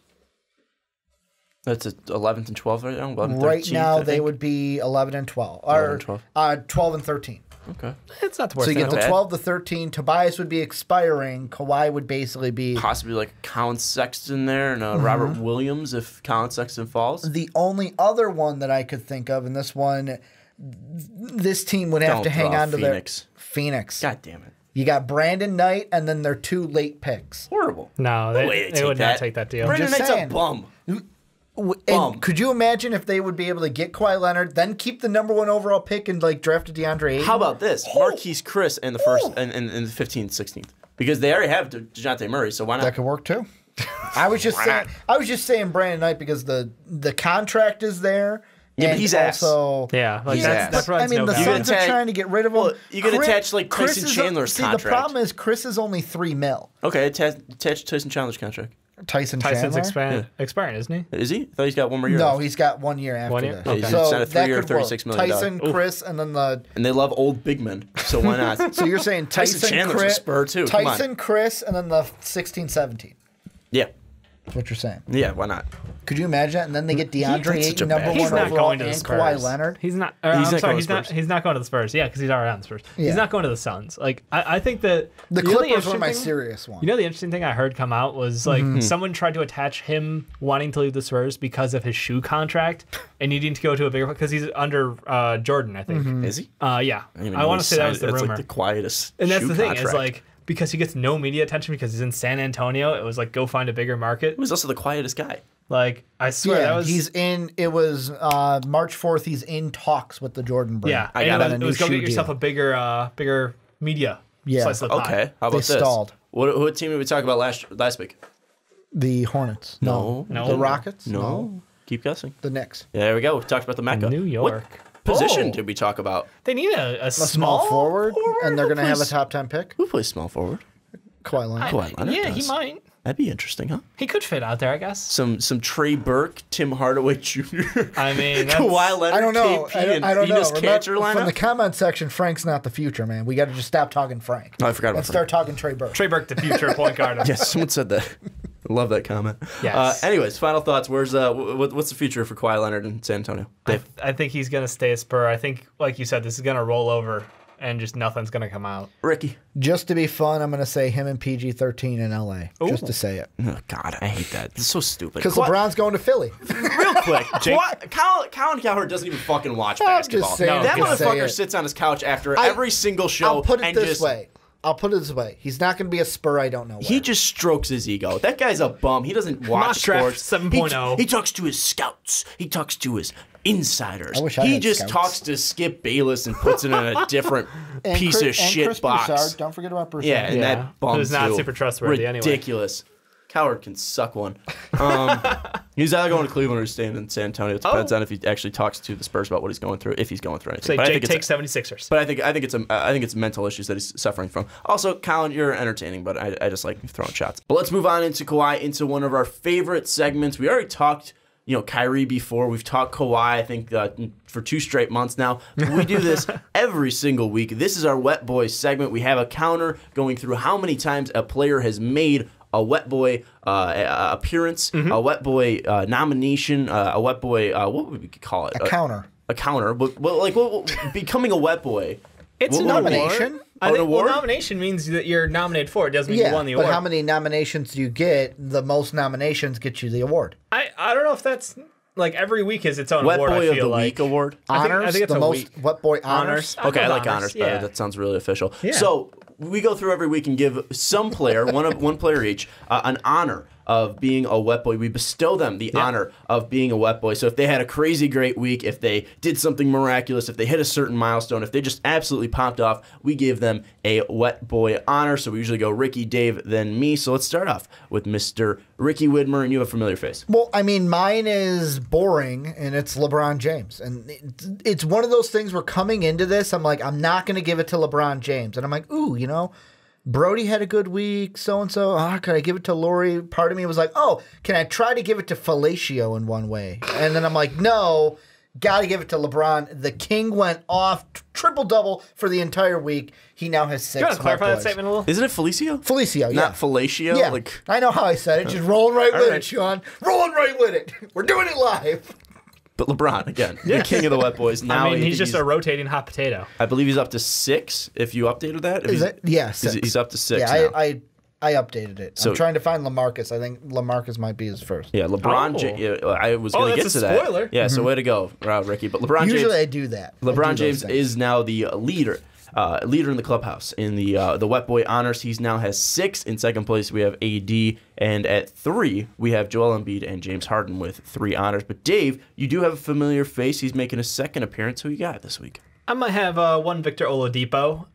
That's 11th and 12th right now. 11th, right 13th, now, they would be 11 and 12, or 12 and 13. Okay, it's not the worst. So you get the 12 to 13. Tobias would be expiring. Kawhi would basically be possibly like Colin Sexton there and Robert Williams if Colin Sexton falls. The only other one that I could think of, and this team would have to hang on to their Phoenix. God damn it! You got Brandon Knight and then their 2 late picks. Horrible. No, they would not take that deal. Brandon Knight's a bum. And could you imagine if they would be able to get Kawhi Leonard, then keep the number 1 overall pick and like draft a DeAndre Ayton? How about this? Marquise Chris in the first and the 15th, 16th. Because they already have DeJounte Murray, so why not? That could work too. I was just saying Brandon Knight because the contract is there. Yeah, but he's also, yeah, like that's I mean, the Suns are trying to get rid of him. Well, you could attach like Tyson Chandler's contract. The problem is Chris is only $3 million. Okay, attach Tyson Chandler's contract. Tyson's expiring, isn't he? Is he? I thought he's got 1 more year. No, left. he's got 1 year after 1 year? that. Okay. So signed a 3-year, $36 million. Tyson, Chris, and then the... And they love old big men, so why not? So you're saying Tyson Chandler's Chris, a Spur too. Tyson, Chris, and then the 16-17. Yeah. That's what you're saying. Yeah, why not? Could you imagine that? And then they get DeAndre Ayton, number 1 overall, and Kawhi Leonard. He's not going to the Spurs. Yeah, because he's already on the Spurs. Yeah. He's not going to the Suns. Like I think that the Clippers were my serious one. You know, the interesting thing I heard come out was like someone tried to attach him wanting to leave the Spurs because of his shoe contract and needing to go to a bigger because he's under Jordan, I think. Is he? Yeah. I want to say that was the rumor. That's like the quietest. And that's shoe the thing contract. is like. Because he gets no media attention because he's in San Antonio, it was like go find a bigger market. He was also the quietest guy. Like I swear, that was it was March 4th. He's in talks with the Jordan brand. Yeah, it was go get yourself a bigger media. Yeah. Slice of the pie. Okay. How about this? Stalled. What team did we talk about last week? The Hornets. No. The Rockets. No. Keep guessing. The Knicks. Yeah, there we go. We talked about the Mecca. New York. What position did we talk about? They need a small forward, and they're going to have a top 10 pick. Who plays small forward? Kawhi Leonard. Yeah, he might. That'd be interesting, huh? He could fit out there, I guess. Some Trey Burke, Tim Hardaway Jr. I mean, Kawhi Leonard, I don't know. KP, I don't know. Cantor lineup? From the comment section, Frank's not the future, man. We got to just stop talking Frank. Oh, I forgot about Let's start talking Trey Burke. Trey Burke, the future point guard. Yes, someone said that. I love that comment. Yes. Anyways, final thoughts. What's the future for Kawhi Leonard in San Antonio? Dave? I think he's going to stay a Spur. I think, like you said, this is going to roll over. And just nothing's going to come out. Ricky. Just to be fun, I'm going to say him and PG-13 in L.A. Ooh. Just to say it. Oh, God, I hate that. It's so stupid. Because LeBron's going to Philly. Real quick, Colin Cowherd doesn't even fucking watch basketball. That motherfucker sits on his couch after every single show. I'll put it this way. He's not going to be a Spur. I don't know where. He just strokes his ego. That guy's a bum. He doesn't watch sports. 7.0. He talks to his scouts. He talks to his insiders. He just talks to Skip Bayless and puts it in a different piece of shit Chris box. Broussard. Don't forget about Broussard. Yeah, and that bum who's not super trustworthy anyway. Ridiculous. Cowherd can suck one. He's either going to Cleveland or staying in San Antonio. It depends on if he actually talks to the Spurs about what he's going through, if he's going through anything. So Jake takes 76ers. But I think it's mental issues that he's suffering from. Also, Colin, you're entertaining, but I just like throwing shots. But let's move on into Kawhi, into one of our favorite segments. We already talked, Kyrie before. We've talked Kawhi, I think, for 2 straight months now. We do this every single week. This is our Wet Boys segment. We have a counter going through how many times a player has made a Wet Boy appearance, a Wet Boy nomination, a Wet Boy, what would we call it? A counter. A counter. But becoming a Wet Boy. It's a nomination. Nomination means that you're nominated for it. Doesn't mean you won the award. But how many nominations do you get? The most nominations get you the award. I don't know if that's... Like, every week is its own Wet award, Boy I feel of the Week award? Honors? I think it's the most week. Wet Boy honors? Okay, I like honors better. That sounds really official. Yeah. So, we go through every week and give some player, one player each, an honor of being a Wet Boy. We bestow them the honor of being a Wet Boy. So if they had a crazy great week, if they did something miraculous, if they hit a certain milestone, if they just absolutely popped off, we give them a Wet Boy honor. So we usually go Ricky, Dave, then me. So let's start off with Mr. Ricky Widmer, and you have a familiar face. Well, I mean, mine is boring, and it's LeBron James. And it's one of those things where coming into this, I'm like, I'm not going to give it to LeBron James. And I'm like, ooh, Brody had a good week, so-and-so. Could I give it to Laurie? Part of me was like, can I try to give it to Fellatio in one way? And then I'm like, no, got to give it to LeBron. The king went off, triple-double for the entire week. He now has 6. You want to clarify that statement a little? Isn't it Felicio? Felicio, yeah. Not Fellatio? Yeah, I know how I said it. Just rolling right with it, Sean. Rolling right with it. We're doing it live. But LeBron, again, the king of the Wet Boys. Now he's just a rotating hot potato. I believe he's up to 6, if you updated that. Is it? Yeah, 6. He's up to 6 now. I updated it. So, I'm trying to find LaMarcus. I think LaMarcus might be his first. Yeah, LeBron. I was going to get to that. Spoiler. Yeah, so way to go, Ricky. But LeBron Usually James. I do that. LeBron James is now the leader leader in the clubhouse in the Wet Boy honors. He now has 6. In second place, we have AD. And at 3, we have Joel Embiid and James Harden with 3 honors. But Dave, you do have a familiar face. He's making a second appearance. Who you got this week? I might have one Victor Oladipo.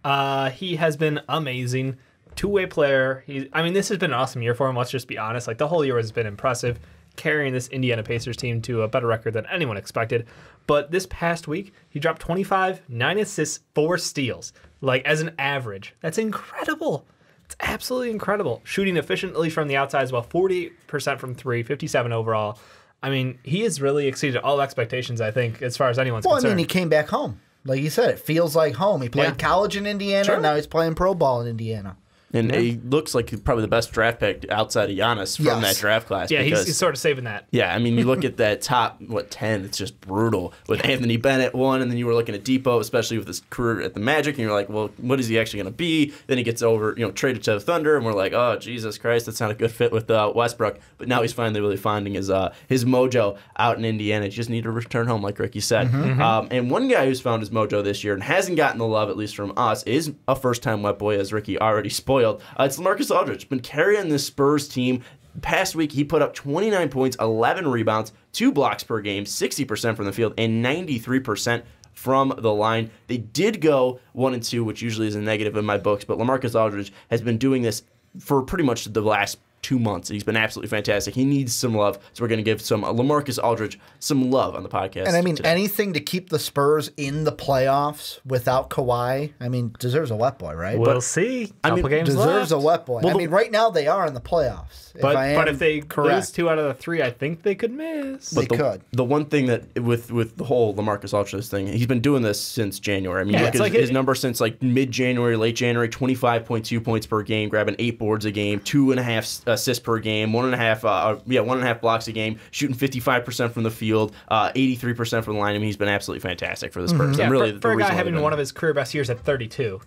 He has been amazing. Two-way player. This has been an awesome year for him. Let's just be honest. Like, the whole year has been impressive, carrying this Indiana Pacers team to a better record than anyone expected. But this past week, he dropped 25, 9 assists, 4 steals. Like, as an average. That's incredible. It's absolutely incredible. Shooting efficiently from the outside as well. 48% from 3, 57 overall. I mean, he has really exceeded all expectations, I think, as far as anyone's concerned. He came back home. Like you said, it feels like home. He played college in Indiana, sure. Now he's playing pro ball in Indiana. And he looks like probably the best draft pick outside of Giannis from that draft class. Yeah, he's sort of saving that. Yeah, I mean, you look at that top, 10, it's just brutal. With Anthony Bennett 1, and then you were looking at Depot, especially with his career at the Magic, and you're like, well, what is he actually going to be? Then he gets traded to the Thunder, and we're like, oh, Jesus Christ, that's not a good fit with Westbrook. But now he's finally really finding his mojo out in Indiana. He just need to return home, like Ricky said. And one guy who's found his mojo this year and hasn't gotten the love, at least from us, is a first-time Wet Boy, as Ricky already spoiled. It's LaMarcus Aldridge. Been carrying this Spurs team. Past week, he put up 29 points, 11 rebounds, 2 blocks per game, 60% from the field, and 93% from the line. They did go 1-2, which usually is a negative in my books, but LaMarcus Aldridge has been doing this for pretty much the last 2 months. He's been absolutely fantastic. He needs some love, so we're going to give some LaMarcus Aldridge some love on the podcast. And I mean, today. anything to keep the Spurs in the playoffs without Kawhi, deserves a Wet Boy, right? We'll see. Games deserves left. A Wet Boy. Well, right now they are in the playoffs. But if they lose 2 out of the 3, I think they could miss. They could. The one thing that with the whole LaMarcus Aldridge thing, he's been doing this since January. I mean, look at his number since like mid-January, late January, 25.2 points per game, grabbing 8 boards a game, 2.5 assists per game, 1.5 blocks a game, shooting 55% from the field, 83% from the line. I mean, he's been absolutely fantastic for the Spurs. Yeah, for a guy having one of his career best years at 32,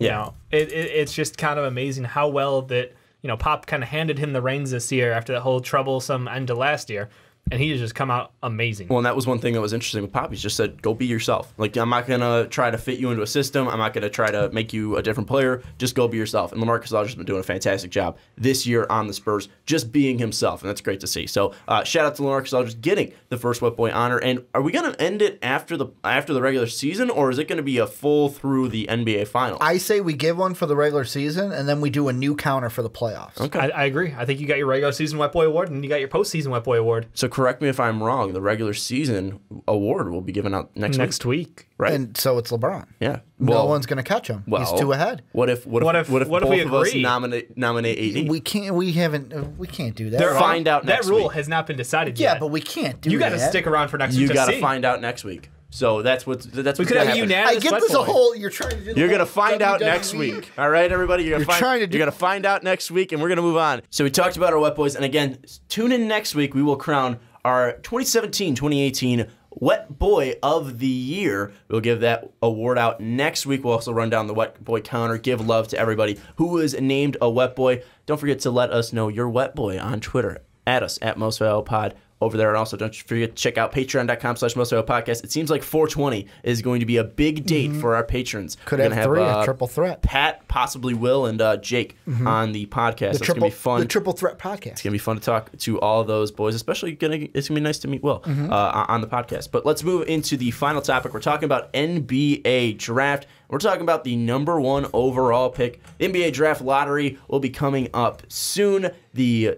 it's just kind of amazing how well that Pop kind of handed him the reins this year after that whole troublesome end to last year. And he has just come out amazing. Well, and that was one thing that was interesting with Pop. He just said, go be yourself. Like, I'm not going to try to fit you into a system. I'm not going to try to make you a different player. Just go be yourself. And LaMarcus Aldridge has been doing a fantastic job this year on the Spurs, just being himself. And that's great to see. So, shout out to LaMarcus Aldridge getting the first Wet Boy honor. And are we going to end it after the regular season, or is it going to be a full through the NBA Finals? I say we give one for the regular season, and then we do a new counter for the playoffs. Okay. I agree. I think you got your regular season Wet Boy award, and you got your postseason Wet Boy award. So correct me if I'm wrong. The regular season award will be given out next week, right? And so it's LeBron. Yeah, no one's going to catch him. He's 2 ahead. What if both of us nominate AD? We can't. We can't do that. Find out next week. That rule has not been decided yet. Yeah, but we can't do that. You got to stick around for next week. You got to find out next week. So that's what's going to happen. I get this a whole. You're trying to do. You're going to find out next week. All right, everybody. You're going to find out next week, and we're going to move on. So we talked about our Wet Boys, and again, tune in next week. We will crown our 2017-2018 Wet Boy of the Year. We'll give that award out next week. We'll also run down the Wet Boy counter, give love to everybody who is named a Wet Boy. Don't forget to let us know your Wet Boy on Twitter. At us at MostValuablePod over there. And also don't forget to check out patreon.com/MostValuablePodcast. It seems like 420 is going to be a big date for our patrons. Could have 3, a triple threat. Pat, possibly Will, and Jake on the podcast. It's going to be fun. The Triple Threat podcast. It's going to be fun to talk to all of those boys, especially it's going to be nice to meet Will on the podcast. But let's move into the final topic. We're talking about NBA draft. We're talking about the number 1 overall pick. The NBA draft lottery will be coming up soon. The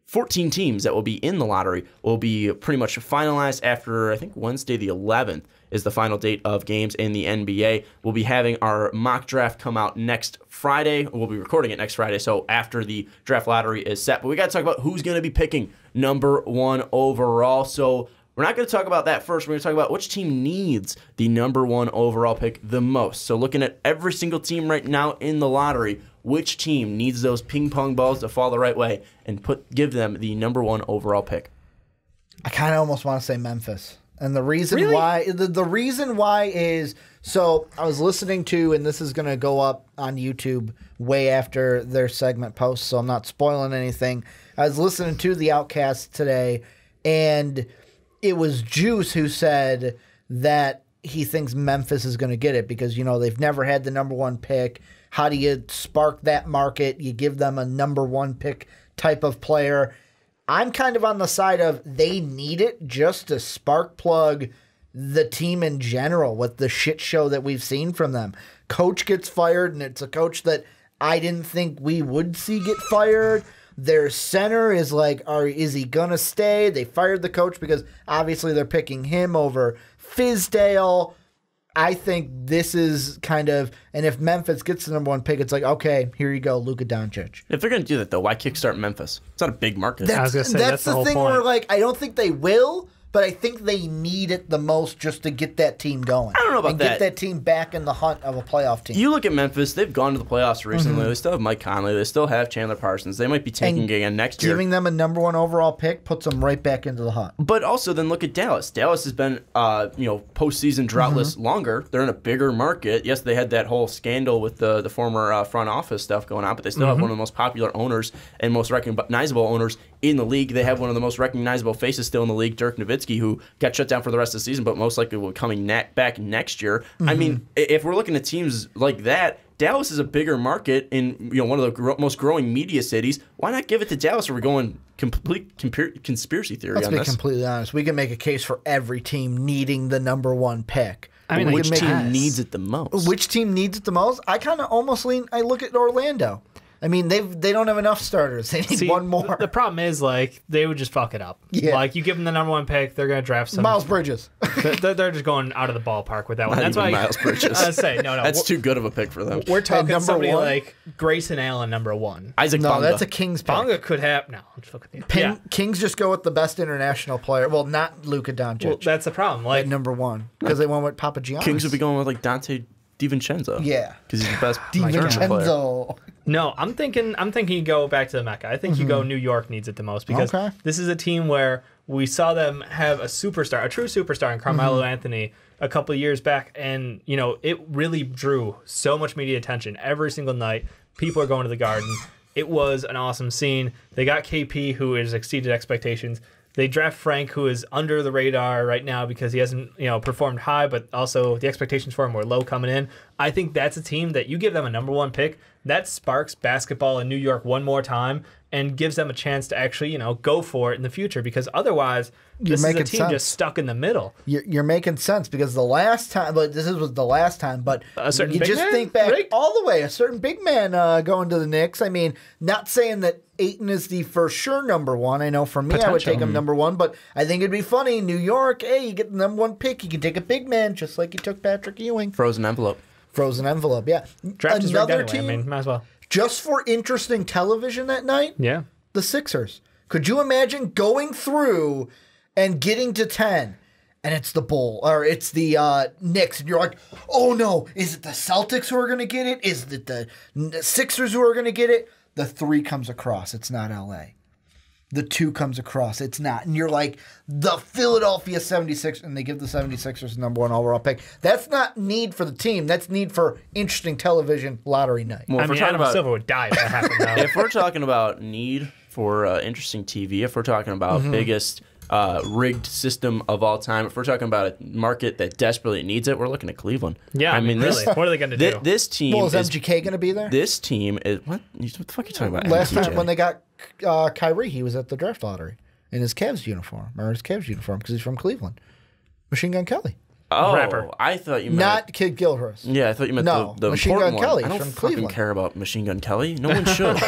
14 teams that will be in the lottery will be pretty much finalized after, I think, Wednesday the 11th is the final date of games in the NBA. We'll be having our mock draft come out next Friday. We'll be recording it next Friday, so after the draft lottery is set. But we got to talk about who's going to be picking number 1 overall. So we're not going to talk about that first. We're going to talk about which team needs the number 1 overall pick the most. So looking at every single team right now in the lottery, which team needs those ping pong balls to fall the right way and give them the number 1 overall pick? I kind of almost want to say Memphis. And the reason why the reason why is, so I was listening to, and this is going to go up on YouTube way after their segment post, so I'm not spoiling anything. I was listening to the Outcast today, and it was Juice who said that he thinks Memphis is going to get it because, they've never had the number 1 pick. How do you spark that market? You give them a number 1 pick type of player. I'm kind of on the side of they need it just to spark plug the team in general with the shit show that we've seen from them. Coach gets fired, and it's a coach that I didn't think we would see get fired. Their center is like, is he going to stay? They fired the coach because obviously they're picking him over Fizdale. I think this is kind of, and if Memphis gets the number 1 pick, it's like, okay, here you go, Luka Doncic. If they're going to do that, though, why kickstart Memphis? It's not a big market. That's the thing point. Where, like, I don't think they will, but I think they need it the most just to get that team going. I don't know about and that. Get that team back in the hunt of a playoff team. You look at Memphis, they've gone to the playoffs recently. They still have Mike Conley. They still have Chandler Parsons. They might be tanking again next year. Giving them a number 1 overall pick puts them right back into the hunt. But also then look at Dallas. Dallas has been, postseason droughtless longer. They're in a bigger market. Yes, they had that whole scandal with the former front office stuff going on, but they still have one of the most popular owners and most recognizable owners in the league. They have one of the most recognizable faces still in the league, Dirk Nowitzki, who got shut down for the rest of the season, but most likely will be coming back next year. I mean, if we're looking at teams like that, Dallas is a bigger market in one of the most growing media cities. Why not give it to Dallas? Or we're going complete conspiracy theory on this. Let's be completely honest. We can make a case for every team needing the number 1 pick. I mean, which team needs it the most? Which team needs it the most? I kind of almost I look at Orlando. I mean, they don't have enough starters. They need one more. The problem is, like, they would just fuck it up. Yeah. Like, you give them the number 1 pick, they're going to draft some. Miles Bridges. They're just going out of the ballpark with that one. That's why Miles Bridges. I say no. That's too good of a pick for them. We're talking somebody like Grayson Allen, number 1. Isaac Bonga. That's a Kings pick. Bonga could have. No, I'm just fucking Kings just go with the best international player. Well, not Luka Doncic. Well, that's the problem. Like at number 1 because they went with Papagiannis. Kings would be going with like Dante DiVincenzo. Yeah, because he's the best DiVincenzo. No, I'm thinking you go back to the Mecca. I think you go New York needs it the most because this is a team where we saw them have a true superstar in Carmelo Anthony a couple of years back, and it really drew so much media attention every single night. People are going to the Garden. It was an awesome scene. They got KP, who has exceeded expectations. They draft Frank, who is under the radar right now because he hasn't, performed high, but also the expectations for him were low coming in. I think that's a team that you give them a number 1 pick, that sparks basketball in New York one more time and gives them a chance to actually, go for it in the future because otherwise this is a team just stuck in the middle. You're making sense because the last time, but this was the last time, but you just think back all the way, a certain big man going to the Knicks. I mean, not saying that Ayton is the for sure number 1. I know for me, I would take him number 1, but I think it'd be funny. New York, hey, you get the number 1 pick. You can take a big man just like you took Patrick Ewing. Frozen envelope, yeah. Draft is rigged anyway. I mean, might as well. Just for interesting television that night, the Sixers. Could you imagine going through and getting to 10, and it's the Bull or it's the Knicks, and you're like, oh no, is it the Celtics who are going to get it? Is it the Sixers who are going to get it? The 3 comes across, it's not LA. The 2 comes across, it's not. And you're like, the Philadelphia 76ers, and they give the 76ers the number 1 overall pick. That's not need for the team. That's need for interesting television lottery night. Well, Adam Silver would die if that happened, though. If we're talking about need for interesting TV, if we're talking about biggest rigged system of all time, if we're talking about a market that desperately needs it, we're looking at Cleveland. Yeah, I mean, really. What are they going to do? This team is MGK going to be there? This team is what the fuck are you talking about? Last time when they got Kyrie, he was at the draft lottery in his Cavs uniform because he's from Cleveland. Machine Gun Kelly. Oh, rapper. I thought you meant not Kid Gilchrist. Yeah, I thought you meant the Machine important Gun Kelly one. I don't from fucking Cleveland. care about Machine Gun Kelly. No one should.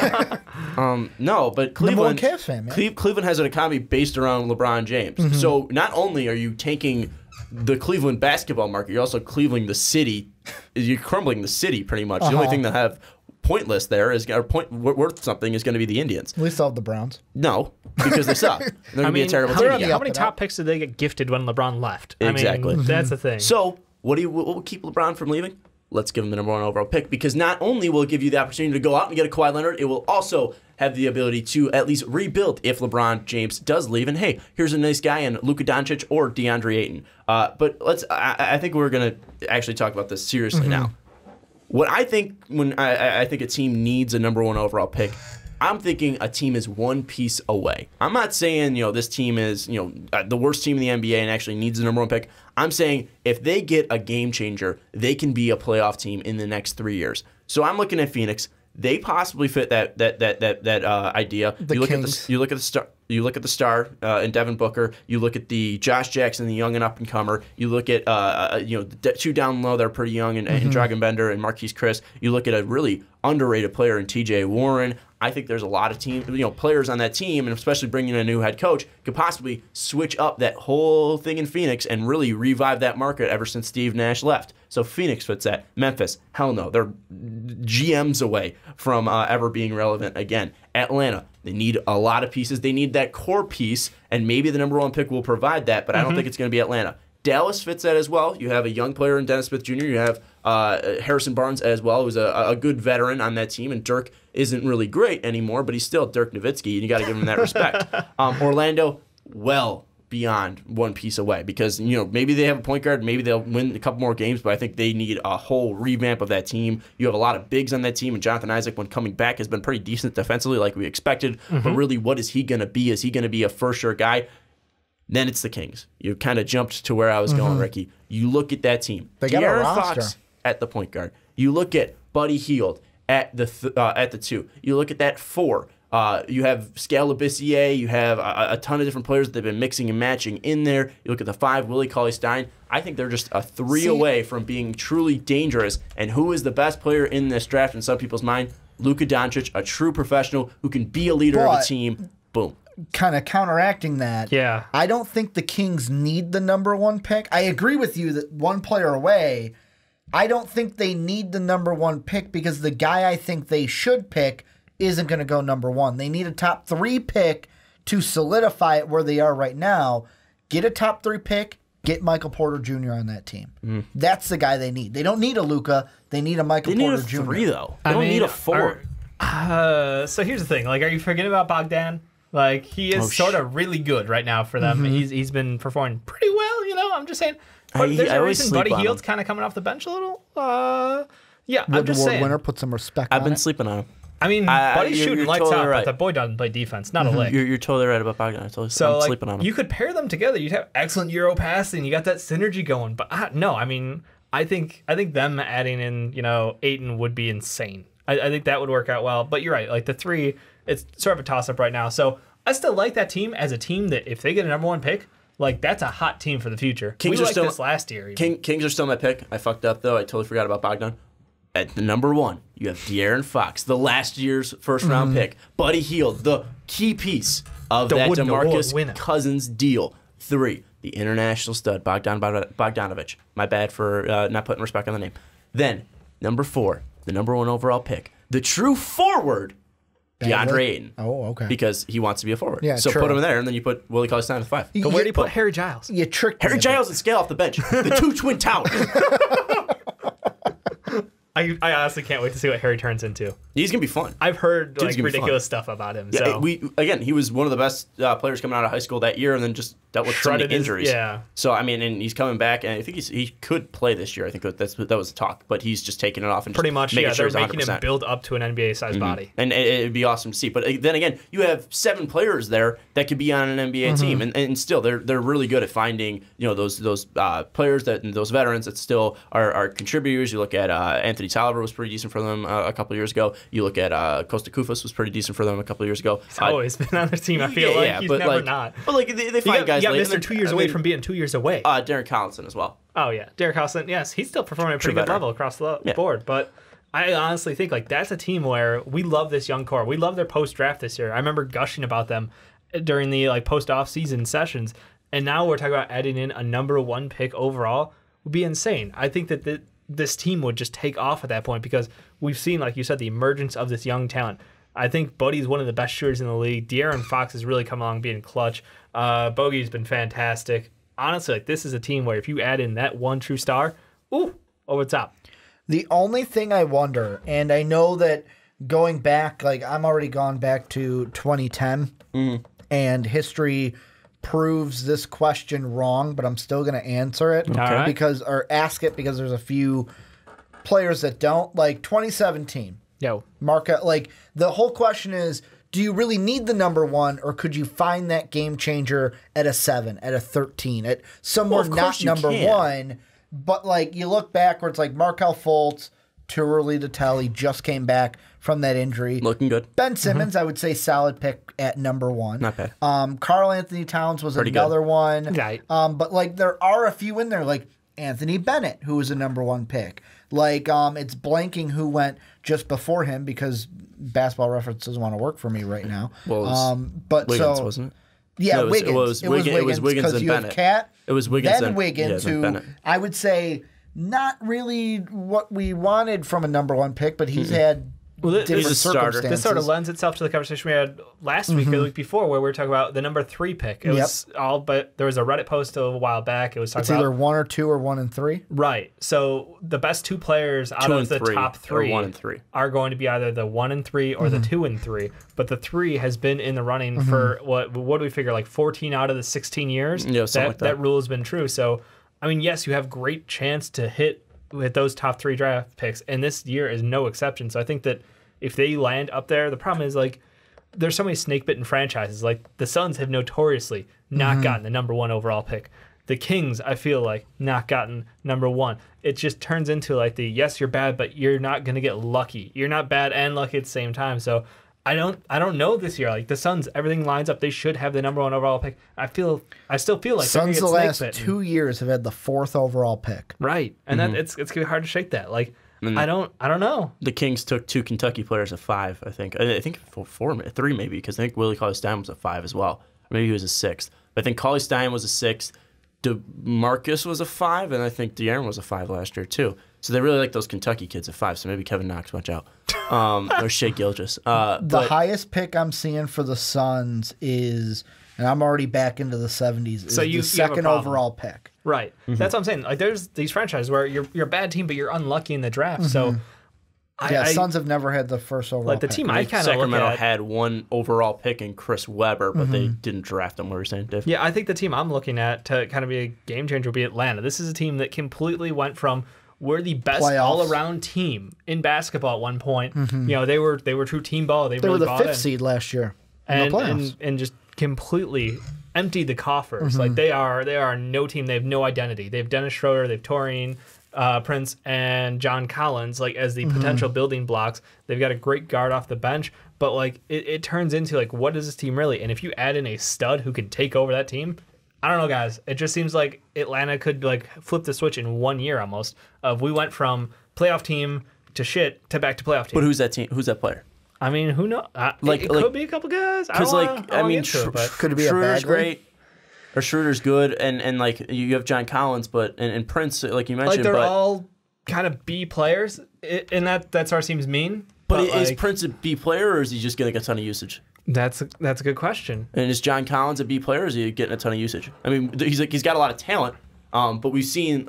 No, but Cleveland. Number 1 Cavs fan, man. Cleveland has an economy based around LeBron James. So not only are you tanking the Cleveland basketball market, you're also cleaving the city. You're crumbling the city pretty much. The only thing that have pointless there is worth something is going to be the Indians. We still have the Browns. No, because they suck. They're going to be a terrible team. How many top picks did they get gifted when LeBron left? Exactly. I mean, that's the thing. So what will keep LeBron from leaving? Let's give him the number 1 overall pick because not only will it give you the opportunity to go out and get a Kawhi Leonard, it will also have the ability to at least rebuild if LeBron James does leave. And hey, here's a nice guy in Luka Doncic or DeAndre Ayton. But I think we're going to actually talk about this seriously now. What I think when I think a team needs a number 1 overall pick, I'm thinking a team is one piece away. I'm not saying, this team is, the worst team in the NBA and actually needs the number 1 pick. I'm saying if they get a game changer, they can be a playoff team in the next 3 years. So I'm looking at Phoenix. They possibly fit that idea. You look at the star in Devin Booker. You look at the Josh Jackson, the young and up and comer. You look at the 2 down low. They're pretty young, and Dragan Bender and Marquise Chris. You look at a really underrated player in T.J. Warren. I think there's a lot of players on that team, and especially bringing in a new head coach could possibly switch up that whole thing in Phoenix and really revive that market ever since Steve Nash left. So Phoenix fits that. Memphis, hell no. They're GMs away from ever being relevant again. Atlanta, they need a lot of pieces. They need that core piece, and maybe the number 1 pick will provide that, but I don't think it's going to be Atlanta. Dallas fits that as well. You have a young player in Dennis Smith Jr. You have Harrison Barnes as well, who's a good veteran on that team, and Dirk isn't really great anymore, but he's still Dirk Nowitzki, and you got to give him that respect. Orlando, well beyond one piece away because, maybe they have a point guard, maybe they'll win a couple more games, but I think they need a whole revamp of that team. You have a lot of bigs on that team, and Jonathan Isaac, when coming back, has been pretty decent defensively like we expected, but really, what is he going to be? Is he going to be a for-sure guy? Then it's the Kings. You kind of jumped to where I was going, Ricky. You look at that team. They got a roster. Fox at the point guard. You look at Buddy Hield at the 2. You look at that 4. You have Scalabissier. You have a ton of different players that they've been mixing and matching in there. You look at the 5, Willie Cauley-Stein. I think they're just a 3 away from being truly dangerous. And who is the best player in this draft in some people's mind? Luka Doncic, a true professional who can be a leader of a team. Boom. Kind of counteracting that. Yeah. I don't think the Kings need the number 1 pick. I agree with you that 1 player away. I don't think they need the number 1 pick because the guy I think they should pick isn't going to go number 1. They need a top 3 pick to solidify it where they are right now. Get a top 3 pick, get Michael Porter Jr. on that team. That's the guy they need. They don't need a Luka. They need a Michael Porter Jr. They need a 3, though. They don't need a 4. So here's the thing. Are you forgetting about Bogdan? He is sort of really good right now for them. He's been performing pretty well, I'm just saying. But there's a reason Buddy Hield's kind of coming off the bench a little. Yeah, I'm just saying. Winner, put some respect on I've been sleeping on him. I mean, Buddy's shooting lights totally out, right. but the boy doesn't play defense. Not a lick. You're totally right about Bogdan. I'm sleeping on him. You could pair them together. You'd have excellent Euro passing. You got that synergy going. But no, I mean, I think them adding in, Ayton would be insane. I think that would work out well. But you're right. The 3, it's sort of a toss-up right now. So I still like that team as a team that if they get a number 1 pick, that's a hot team for the future. Kings we are still this last year. Kings are still my pick. I fucked up though. I totally forgot about Bogdan. At the number 1, you have De'Aaron Fox, the last year's first-round pick. Buddy Hield, the key piece of that DeMarcus Cousins deal. 3, the international stud, Bogdanovic. My bad for not putting respect on the name. Then, number 4, the number 1 overall pick, the true forward, DeAndre Ayton. Oh, okay. Because he wants to be a forward. Yeah, so true. Put him in there, and then you put Willie Cauley-Stein at 5. But where do you put Harry Giles? You tricked Harry Giles and Scale off the bench. The 2 twin towers. I honestly can't wait to see what Harry turns into. He's gonna be fun. I've heard ridiculous stuff about him. Yeah, so. He was one of the best players coming out of high school that year, and then just dealt with so many injuries. Yeah. So I mean, and he's coming back, and I think he could play this year. I think that was the talk, but he's just taking it off and pretty much. Making sure they're making him build up to an NBA-sized body, and it'd be awesome to see. But then again, you have 7 players there that could be on an NBA team, and still they're really good at finding those players and those veterans that still are contributors. You look at Anthony Tolliver was pretty decent for them a couple of years ago. You look at Costa Koufos was pretty decent for them a couple of years ago. He's always been on their team. I feel he's never not. But they find guys. You got Mr. 2 years away from being 2 years away. Darren Collison as well. Oh yeah, Derek Collison. Yes, he's still performing at a pretty good level across the board. But I honestly think that's a team where we love this young core. We love their post draft this year. I remember gushing about them during the post off season sessions. And now we're talking about adding in a number 1 pick overall would be insane. I think that this team would just take off at that point because we've seen, like you said, the emergence of this young talent. I think Buddy's one of the best shooters in the league. De'Aaron Fox has really come along being clutch. Bogey's been fantastic. Honestly, this is a team where if you add in that 1 true star, over the top. The only thing I wonder, and I know that going back, I'm already gone back to 2010, and history proves this question wrong, but I'm still going to answer it right. or ask it because there's a few players that don't. 2017, Like, the whole question is, do you really need the number one, or could you find that game changer at a 7, at a 13, at somewhere not number one? But, like, you look backwards, like Markelle Fultz, too early to tell. He just came back from that injury. Looking good. Ben Simmons, I would say solid pick at number one. Not bad. Karl Anthony Towns was Pretty another good. one. Right. But, like, there are a few in there, like Anthony Bennett, who was a number one pick. Like, it's blanking who went just before him because Basketball Reference doesn't want to work for me right now. Well, but Wiggins, so, wasn't it? Yeah, No, Wiggins. It was Wiggins because and you Bennett. have Cat, It was Wiggins then Wiggins, then who Bennett. I would say not really what we wanted from a number one pick, but he's had different he's a starter. circumstances. This sort of lends itself to the conversation we had last week or the week before, where we were talking about the number 3 pick. It was all, but there was a Reddit post a while back. It was talking It's about either 1 or 2 or 1 and 3. right. So the best 2 players out of the top 3 or 1 and 3 are going to be either the 1 and 3 or the 2 and 3. But the 3 has been in the running for what do we figure, like 14 out of the 16 years? Yeah, something like that. That rule has been true. So I mean, yes, you have great chance to hit with those top 3 draft picks, and this year is no exception. So I think that if they land up there, the problem is, like, there's so many snake-bitten franchises. Like, the Suns have notoriously not gotten the number 1 overall pick. The Kings, I feel like, not gotten number 1. It just turns into, like, yes, you're bad, but you're not going to get lucky. You're not bad and lucky at the same time. So I don't know this year. Like, the Suns, everything lines up. They should have the number 1 overall pick. I still feel like Suns the last snake-bitten. 2 years have had the 4th overall pick. Right. And that it's going to be hard to shake that. Like, I don't know. The Kings took 2 Kentucky players at 5, I think. I think 3 maybe, because I think Willie Cauley-Stein was a 5 as well. Or maybe he was a 6th. But I think Cauley-Stein was a 6th. DeMarcus was a 5, and I think De'Aaron was a 5 last year too. So they really like those Kentucky kids at 5. So maybe Kevin Knox, watch out, or Shea Gilgeous. The highest pick I'm seeing for the Suns is, and I'm already back into the 70s. Is So the you have a second problem. overall pick. Right. That's what I'm saying. Like, there's these franchises where you're a bad team, but you're unlucky in the draft. So Suns have never had the first overall like the pick. team I kind of look Sacramento at. had 1 overall pick in Chris Webber, but they didn't draft him. What were you saying, Dave? Yeah, I think the team I'm looking at to kind of be a game changer would be Atlanta. This is a team that completely went from we're the best Playoffs. all-around team in basketball at one point. You know, they were true team ball. They They really were the bought 5th in. seed last year in the playoffs. and just completely emptied the coffers. Like they are no team. They have no identity. They have Dennis Schroeder. They have Taurean Prince and John Collins like as the potential building blocks. They've got a great guard off the bench, but like it turns into like, what is this team really? And if you add in a stud who can take over that team, I don't know, guys. It just seems like Atlanta could like flip the switch in 1 year almost. Of we went from playoff team to shit to back to playoff team. But who's that team? Who's that player? I mean, who knows? It could be a couple guys. Because Could it be a Schroeder's Bagley? great, or Schroeder's good, and like you have John Collins, but and Prince, like you mentioned, like they're but all kind of B players, and that's our team's mean. but is like, Prince a B player, or is he just getting a ton of usage? That's a good question. And is John Collins a B player, or is he getting a ton of usage? I mean, he's got a lot of talent, but we've seen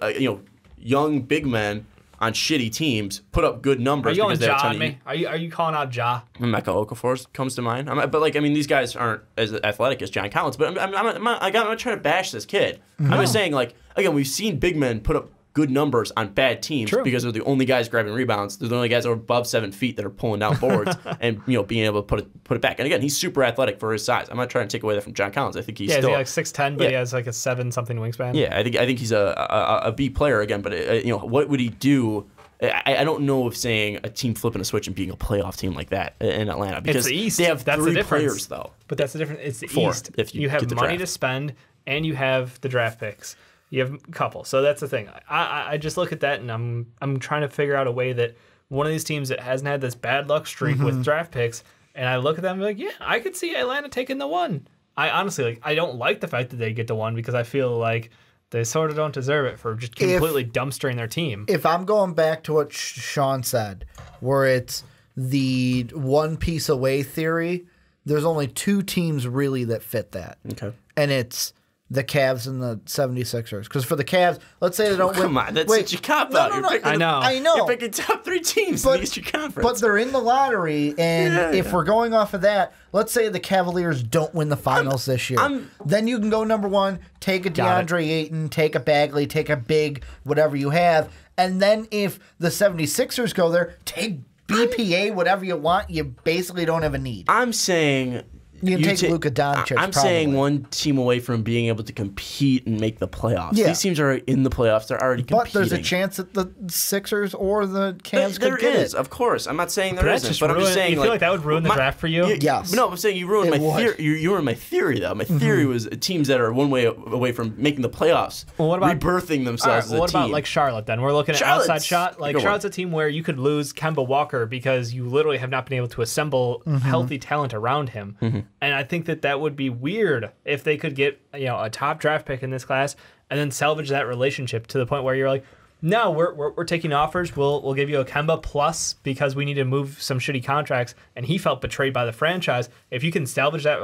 young big men on shitty teams put up good numbers. Are you going because they have a Ja ton on me? Are you calling out Ja? Mecca Okafor comes to mind. But these guys aren't as athletic as John Collins. But I'm not trying to bash this kid. I'm just saying, like, again, we've seen big men put up good numbers on bad teams because they're the only guys grabbing rebounds. They're the only guys that are above 7 feet that are pulling down boards and being able to put it back. And again, he's super athletic for his size. I'm not trying to take away that from John Collins. I think he's still like 6'10", but he has like a 7-something wingspan. Yeah, I think he's a B player again. But what would he do? I don't know if saying a team flipping a switch and being a playoff team like that in Atlanta, because it's the East. They have that's 3 the difference. players though. But that's the difference. It's the 4, East. if you have get the money draft. to spend and you have the draft picks. You have a couple. So that's the thing. I just look at that and I'm trying to figure out a way that one of these teams that hasn't had this bad luck streak with draft picks, and I look at them and be like, yeah, I could see Atlanta taking the 1. I honestly I don't like the fact that they get the 1 because I feel like they sort of don't deserve it for just completely dumpstering their team. If I'm going back to what Sean said, where it's the one piece away theory, there's only 2 teams really that fit that. Okay. And it's the Cavs and the 76ers. Because for the Cavs, let's say they don't win. Come on, that's such a cop-out. I know. You're picking top 3 teams in the Eastern Conference. But they're in the lottery, and if we're going off of that, let's say the Cavaliers don't win the finals this year. Then you can go number 1, take a DeAndre Ayton, take a Bagley, take a big, whatever you have. And then if the 76ers go there, take BPA, whatever you want, you basically don't have a need. I'm saying you can take Luka Doncic. I'm saying one team away from being able to compete and make the playoffs. Yeah. These teams are in the playoffs. They're already competing. But there's a chance that the Sixers or the Cavs could get it. Of course. I'm not saying there isn't, but I'm ruin, just saying. You feel like that would ruin the draft for you? Yes. No, I'm saying you ruined my theory. You ruined my theory, though. My theory was teams that are one way away from making the playoffs, rebirthing themselves as a team. What about like Charlotte then? We're looking at outside shot. Like Charlotte's a team where you could lose Kemba Walker because you literally have not been able to assemble healthy talent around him. And I think that would be weird if they could get a top draft pick in this class and then salvage that relationship to the point where you're like, no, we're taking offers. We'll give you a Kemba plus because we need to move some shitty contracts. And he felt betrayed by the franchise. If you can salvage that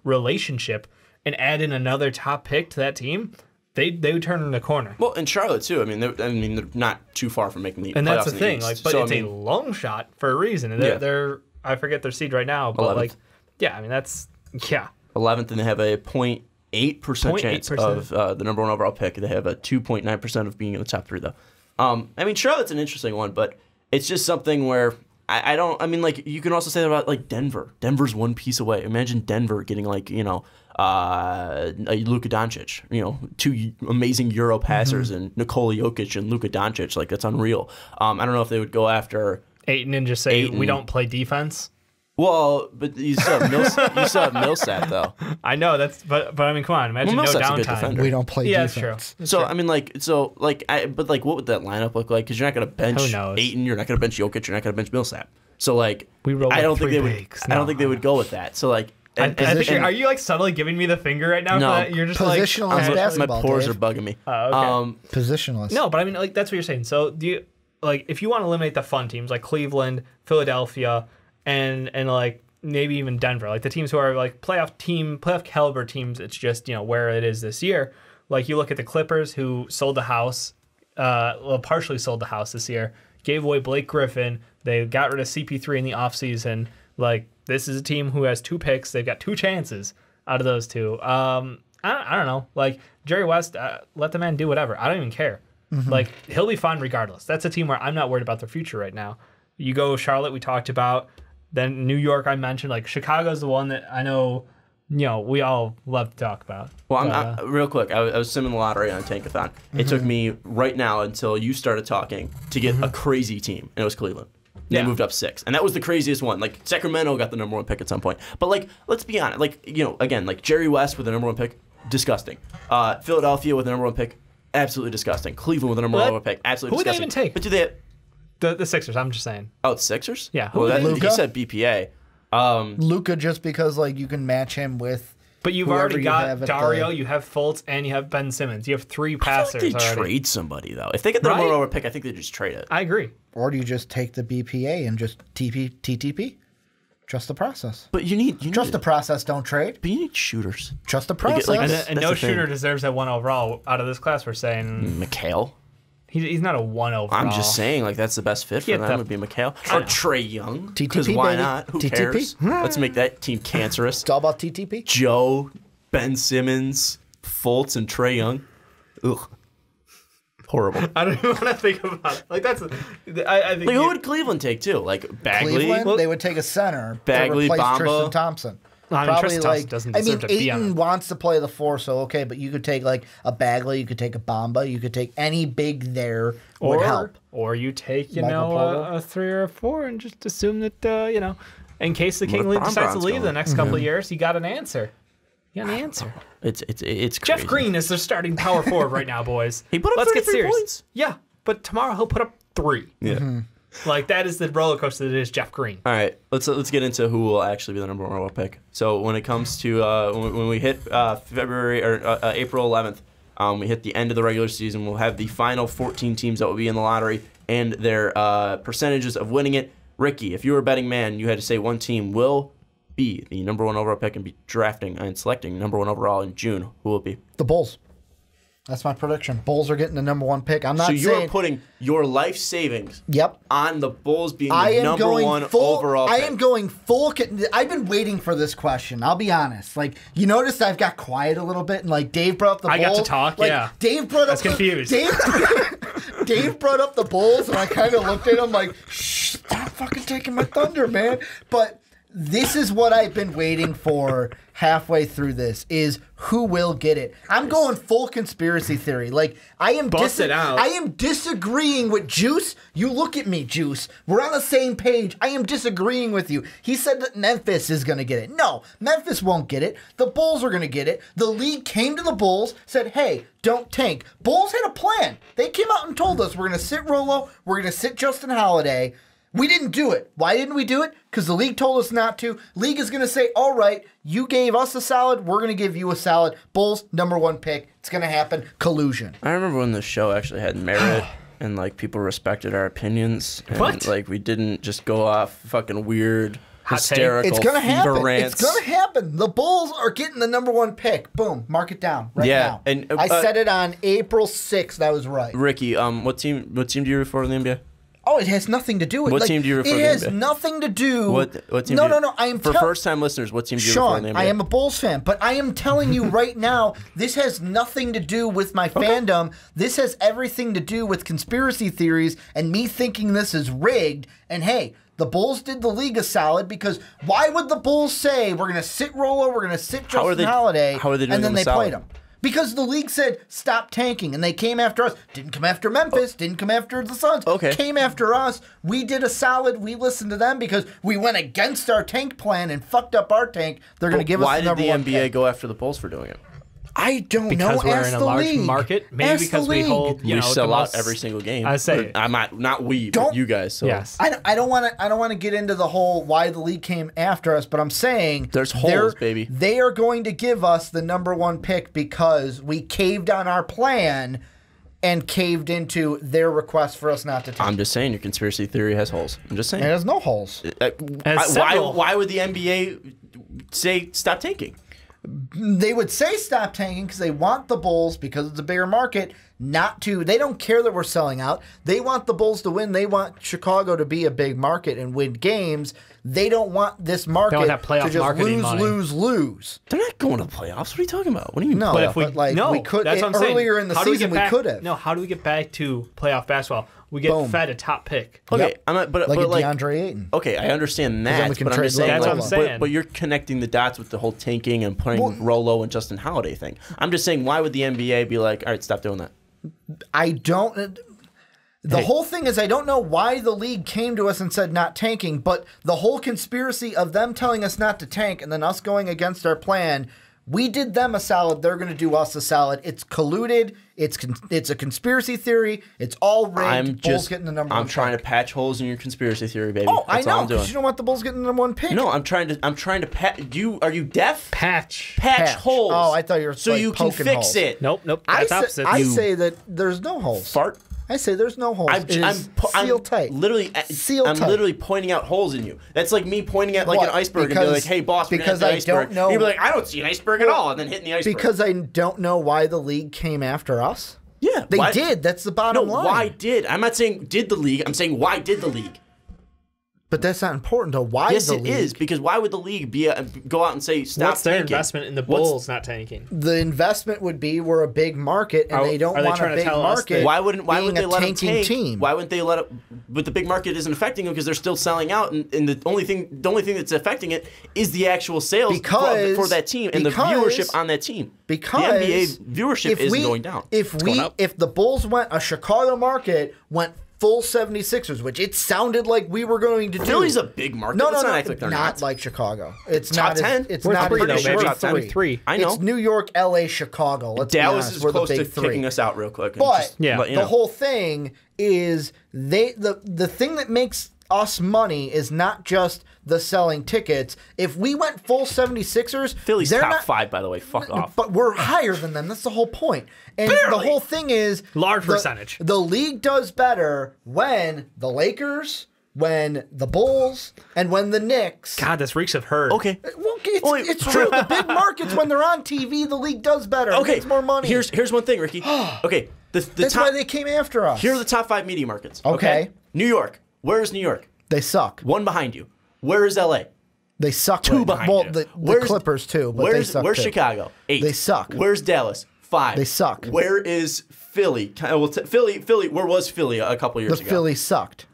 relationship and add in another top pick to that team, they would turn the corner. Well, in Charlotte too. I mean, they're not too far from making the playoffs. And that's the thing. But it's a long shot for a reason. And they're I forget their seed right now, but 11th. That's 11th, and they have a 0.8% chance of the number one overall pick. They have a 2.9% of being in the top 3, though. I mean, Charlotte's an interesting one, but it's just something where you can also say that about like Denver. Denver's one piece away. Imagine Denver getting like Luka Doncic, 2 amazing Euro passers and Nikola Jokic and Luka Doncic. Like, that's unreal. I don't know if they would go after Ayton and just say we don't play defense. Well, but you still have Millsap though. I know but I mean, come on, imagine no downtime. We don't play defense. Yeah, that's true. So I mean, what would that lineup look like? Because you're not going to bench Ayton, you're not going to bench Jokic, you're not going to bench Millsap. So I don't think they would go with that. So like. I think are you like subtly giving me the finger right now? No, you're just positionless basketball. My pores Dave. are bugging me. Okay. Positionless. No, but I mean, like that's what you're saying. So do you if you want to eliminate the fun teams like Cleveland, Philadelphia, and like maybe even Denver, like the teams who are like playoff caliber teams, it's just where it is this year. Like you look at the Clippers who sold the house, partially sold the house this year, gave away Blake Griffin. They got rid of CP3 in the offseason. Like. This is a team who has 2 picks. They've got 2 chances out of those 2. I don't know. Like, Jerry West, let the man do whatever. I don't even care. Like, he'll be fine regardless. That's a team where I'm not worried about their future right now. You go Charlotte, we talked about. Then New York, I mentioned. Like, Chicago's the one that I know, we all love to talk about. Well, real quick, I was simming the lottery on Tankathon. It took me right now until you started talking to get a crazy team, and it was Cleveland. They moved up 6. And that was the craziest one. Like, Sacramento got the number 1 pick at some point. But, like, let's be honest. Like, again, like, Jerry West with the number 1 pick, disgusting. Philadelphia with the number 1 pick, absolutely disgusting. Cleveland with the number 1 pick, absolutely disgusting. Who would they even take? But do they the Sixers, I'm just saying. Oh, it's Sixers? Yeah. He said BPA. Luka, just because, like, you can match him with... But you've already got Dario, you have Fultz, and you have Ben Simmons. You have 3 passers I feel like they trade somebody, though. If they get the number 1 pick, I think they just trade it. I agree. Or do you just take the BPA and just TTP? Trust the process. But you need trust the process, don't trade. But you need shooters. Trust the process. And no shooter deserves that 1 overall out of this class. We're saying McHale. He's not a 1 overall. I'm just saying, like, that's the best fit for them would be McHale. Or Trae Young. TTP, why baby. not? Who TTP? cares? Let's make that team cancerous. It's all about TTP. Joe, Ben Simmons, Fultz, and Trae Young. Ugh. Horrible. I don't even want to think about it. Like, that's... I think like, who would Cleveland take, too? Like, Bagley? Cleveland, they would take a center Bagley, to replace Bamba. Tristan Thompson. Tristan Thompson doesn't deserve to be on Ayton it. wants to play the 4, so okay, but you could take like a Bagley, you could take a Bamba, you could take any big there would help. Or you take, Michael a 3 or a 4 and just assume that, in case the King League decides to leave the next couple of years, you got an answer. You got an answer. It's crazy. Jeff Green is their starting power forward right now, boys. He put up 33 points. Yeah, but tomorrow he'll put up 3. Yeah. Like, that is the roller coaster that is Jeff Green. All right, let's get into who will actually be the number 1 overall pick. So when it comes to when we hit February or April 11th, we hit the end of the regular season. We'll have the final 14 teams that will be in the lottery and their percentages of winning it. Ricky, if you were a betting man, you had to say one team will be the number 1 overall pick and be drafting and selecting number 1 overall in June. Who will it be? The Bulls. That's my prediction. Bulls are getting the number 1 pick. I'm not saying... So you're putting your life savings on the Bulls being the number 1 overall pick. I am going full... I've been waiting for this question. I'll be honest. Like, you noticed I've got quiet a little bit, and like Dave brought up the Bulls. I got to talk, yeah. Dave brought up... I was confused. Dave brought up the Bulls, and I kind of looked at him like, shh, stop fucking taking my thunder, man. But this is what I've been waiting for halfway through this, is who will get it. I'm going full conspiracy theory. Like, I am disagreeing with Juice. You look at me, Juice. We're on the same page. I am disagreeing with you. He said that Memphis is going to get it. No, Memphis won't get it. The Bulls are going to get it. The league came to the Bulls, said, hey, don't tank. Bulls had a plan. They came out and told us, we're going to sit Rolo, we're going to sit Justin Holiday. We didn't do it. Why didn't we do it? Because the league told us not to. League is going to say, all right, you gave us a salad, we're going to give you a salad. Bulls, #1 pick. It's going to happen. Collusion. I remember when the show actually had merit and, like, people respected our opinions. And, like, we didn't just go off fucking weird, hysterical It's going to happen. rants. It's going to happen. The Bulls are getting the #1 pick. Boom. Mark it down right now. And I said it on April 6th. That was right. Ricky, what team do you root for in the NBA? Oh, it has nothing to do with... What team do you refer to? It has nothing to do... What team No. I am... For first-time listeners, what team do you refer to in the NBA? I am a Bulls fan, but I am telling you right now, this has nothing to do with my fandom. This has everything to do with conspiracy theories and me thinking this is rigged. And hey, the Bulls did the league a solid, because why would the Bulls say, we're going to sit Rolo, we're going to sit Justin Holiday, how are they doing and then they solid? played him? Because the league said, stop tanking, and they came after us. Didn't come after Memphis, didn't come after the Suns. Came after us. We did a solid. We listened to them because we went against our tank plan and fucked up our tank. They're going to give us the #1 pick. Why did the NBA go after the Bulls for doing it? I don't know. Because we're Ask in a the large league. market. Maybe Ask because the we league. hold, We sell out every single game. I say, I'm not we, but you guys. So. Yes. I don't want to get into the whole why the league came after us, but I'm saying there's holes, baby. They are going to give us the #1 pick because we caved on our plan and caved into their request for us not to take. I'm just saying your conspiracy theory has holes. I'm just saying. It has no holes. Why would the NBA say stop tanking? They would say stop tanking because they want the Bulls, because it's a bigger market, not to. They don't care that we're selling out. They want the Bulls to win. They want Chicago to be a big market and win games. They don't want this market to just lose. They're not going to the playoffs. What are you talking about? What do you mean? No, but if we could. That's what I'm saying. Earlier in the season, we could have. No, how do we get back to playoff basketball? We get fed a top pick. Okay, but DeAndre Ayton. Okay, I understand that. But I'm just saying, that's what I'm saying. But you're connecting the dots with the whole tanking and playing Rolo and Justin Holiday thing. I'm just saying, why would the NBA be like, all right, stop doing that? I don't. The whole thing is, I don't know why the league came to us and said not tanking, but the whole conspiracy of them telling us not to tank and then us going against our plan. We did them a solid. They're going to do us a solid. It's colluded. It's a conspiracy theory. It's all rigged. Bulls getting the #1 I'm trying pick. to patch holes in your conspiracy theory, baby. Oh, That's I know, because you don't want the Bulls getting the #1 pick. No, I'm trying to patch. Are you deaf? Patch holes. Oh, I thought you were so you can fix holes. it. Nope. That's opposite. I say that there's no holes. Fart. I say there's no holes. I'm sealed tight. I'm literally pointing out holes in you. That's like me pointing at like an iceberg and be like, "Hey, boss, we're gonna hit the iceberg." You'd be like, "I don't see an iceberg at all," and then hitting the iceberg. Because I don't know why the league came after us. Yeah, they did. That's the bottom line. Why did? I'm not saying did the league. I'm saying why did the league? But that's not important to why yes, the league. Yes, it is, because why would the league go out and say stop What's their tanking? investment in the Bulls not tanking? The investment would be we're a big market, and they don't want a big market. Why wouldn't they let them tank? Team. Why wouldn't they let it? But the big market isn't affecting them because they're still selling out, and the only thing that's affecting it is the actual sales for that team and the viewership on that team. Because the NBA viewership isn't going down. If the Bulls went, a Chicago market went full 76ers, which it sounded like we were going to do. Philly's a big market. No, not like Chicago. It's top not 10. It's we're not three, as, though, we're top three. I know. It's New York, LA, Chicago. Let's Dallas be honest. is we're close the big to three. kicking us out real quick. But the whole thing is the thing that makes us money is not just the selling tickets. If we went full 76ers, Philly's top 5, by the way. Fuck off. But we're higher than them. That's the whole point. And the whole thing is large percentage. The league does better when the Lakers, when the Bulls, and when the Knicks. God, this reeks of herd. Okay. Well, it's true. The big markets, when they're on TV, the league does better. Okay. It makes more money. Here's one thing, Ricky. Okay. That's why they came after us. Here are the top 5 media markets. Okay. New York. Where is New York? They suck. 1 behind you. Where is LA? They suck. 2 behind you. The Clippers too, but they suck. Where's too. Chicago? 8. They suck. Where's Dallas? 5. They suck. Where is Philly. Philly. Where was Philly a couple years ago? The Philly sucked.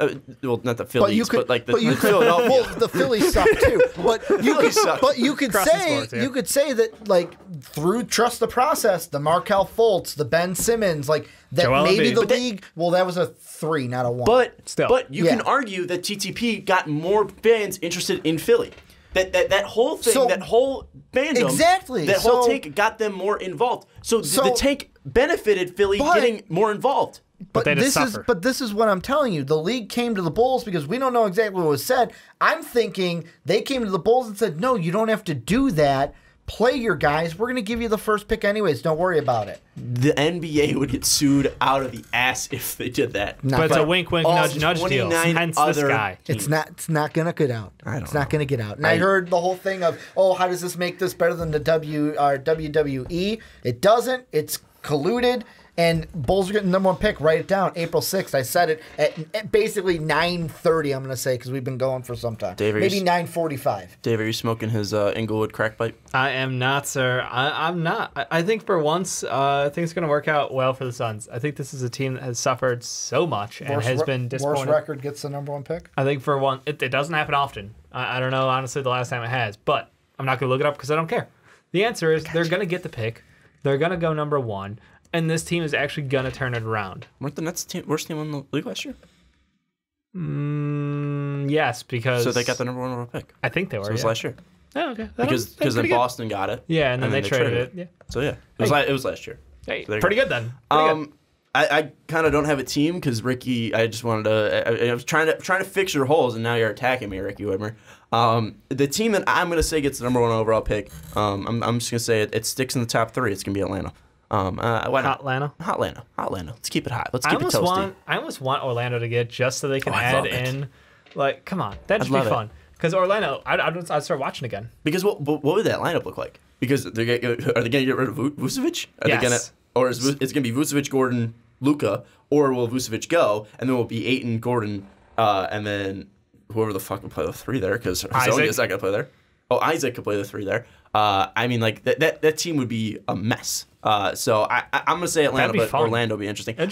Well, not the Phillies, but like the Philadelphia. Well, the Phillies sucked too. But you could say that like through trust the process, the Markelle Fultz, the Ben Simmons, like that Joel maybe Embiid. the league. Well, that was a 3, not a 1. But you can argue that TTP got more fans interested in Philly. That whole thing, that whole fandom, exactly. that whole tank got them more involved. So the tank benefited Philly getting more involved. But this is what I'm telling you. The league came to the Bulls because we don't know exactly what was said. I'm thinking they came to the Bulls and said, no, you don't have to do that. Play your guys. We're going to give you the first pick anyways. Don't worry about it. The NBA would get sued out of the ass if they did that. But it's a wink, wink, nudge, nudge deal. Hence this guy. It's not going to get out. It's not going to get out. And I heard the whole thing of, how does this make this better than the WWE? It doesn't. It's colluded. And Bulls are getting the #1 pick. Write it down. April 6th. I said it at basically 9:30, I'm going to say, because we've been going for some time. Dave, maybe 9:45. Dave, are you smoking his Inglewood crack pipe? I am not, sir. I'm not. I think for once, I think it's going to work out well for the Suns. I think this is a team that has suffered so much and has been disappointed. Worst record gets the #1 pick? I think for one, it doesn't happen often. I don't know, honestly, the last time it has. But I'm not going to look it up because I don't care. The answer is they're going to get the pick. They're going to go #1. And this team is actually going to turn it around. Weren't the Nets worst team in the league last year? Yes, because... So they got the #1 overall pick. I think they were, So it was last year. Oh, okay. Because then Boston got it. Yeah, and then they traded it. Yeah. So, yeah. It was last year. Hey, so pretty good then. I kind of don't have a team because Ricky, I just wanted to... I was trying to fix your holes, and now you're attacking me, Ricky Widmer. The team that I'm going to say gets the #1 overall pick, I'm just going to say it sticks in the top 3. It's going to be Atlanta. Why not? Hotlanta. Let's keep it hot. Let's keep it toasty. I almost want Orlando to get just so they can add in, like, come on, that'd be fun. Because Orlando, I'd start watching again. Because what would that lineup look like? Because are they going to get rid of Vucevic? Or is it's going to be Vucevic, Gordon, Luka, or will Vucevic go, and then will be Ayton, Gordon, and then whoever the fuck can play the 3 there? Because Isaac not going to play there. Oh, Isaac could play the 3 there. I mean, like that team would be a mess. So I'm gonna say Atlanta, but Orlando would be interesting. I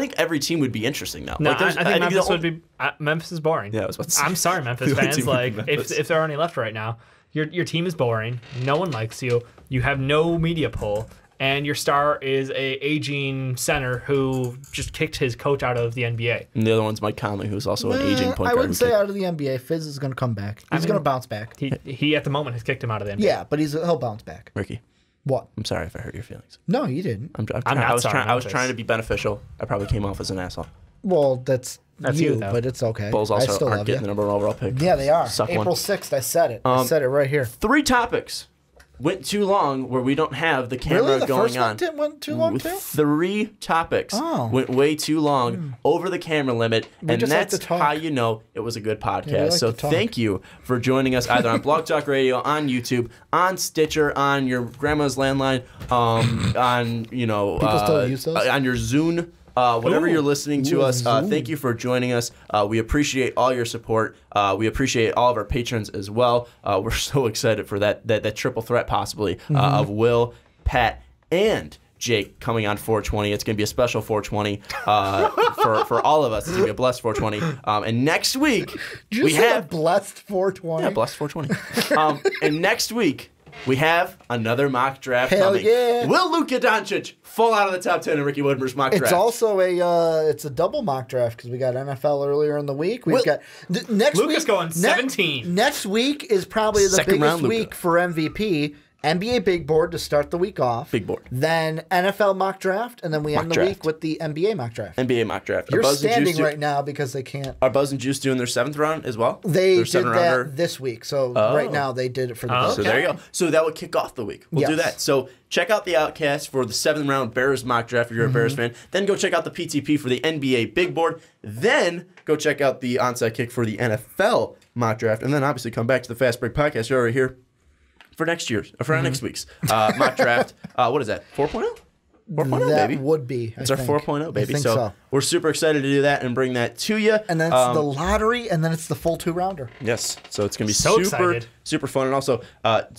think every team would be interesting though. No, I think Memphis would be. Memphis is boring. Yeah, I was about to say. I'm sorry, Memphis fans. Like, if there are any left right now, your team is boring. No one likes you. You have no media pull. And your star is a aging center who just kicked his coach out of the NBA. And the other one's Mike Conley, who's also an aging point guard. I wouldn't say out of the NBA. Fizz is going to come back. He's going to bounce back. He at the moment has kicked him out of the NBA. Yeah, but he'll bounce back. Ricky. What? I'm sorry if I hurt your feelings. No, you didn't. I was trying to be beneficial. I probably came off as an asshole. Well, that's you, though. But it's okay. Bulls also aren't getting the #1 overall pick. Yeah, they are. April 6th, I said it. I said it right here. 3 topics. Went too long where we don't have the camera really? going on. First one went too long too? 3 topics went way too long over the camera limit, and that's how you know it was a good podcast. So thank you for joining us either on Blog Talk Radio, on YouTube, on Stitcher, on your grandma's landline, on people still use those? On your Zune. Whatever you're listening to us, thank you for joining us. We appreciate all your support. We appreciate all of our patrons as well. We're so excited for that triple threat possibly of Will, Pat, and Jake coming on 420. It's going to be a special 420 for all of us. It's going to be a blessed 420. And next week, we have blessed 420. Yeah, blessed 420. And next week, we have another mock draft coming. Yeah. Will Luka Doncic fall out of the top 10 in Ricky Widmer's mock draft? It's also a double mock draft because we got NFL earlier in the week. We've got next Luka's week going 17. Next week is probably the biggest week for MVP. NBA big board to start the week off. Big board. Then NFL mock draft, and then we end the week with the NBA mock draft. NBA mock draft. You're standing right now because they can't. Are Buzz and Juice doing their 7th round as well? They did that this week. So right now they did it for the Buzz. So there you go. So that would kick off the week. We'll do that. So check out the Outcast for the 7th round Bears mock draft if you're a Bears fan. Then go check out the PTP for the NBA big board. Then go check out the onside kick for the NFL mock draft. And then obviously come back to the Fast Break podcast. You're already here. For next year's, for next week's mock draft. What is that? 4.0? 4.0, that baby. would be. It's our 4.0, baby. I think So we're super excited to do that and bring that to you. And then it's the lottery, and then it's the full 2-rounder. Yes. So it's going to be So excited. super fun. And also,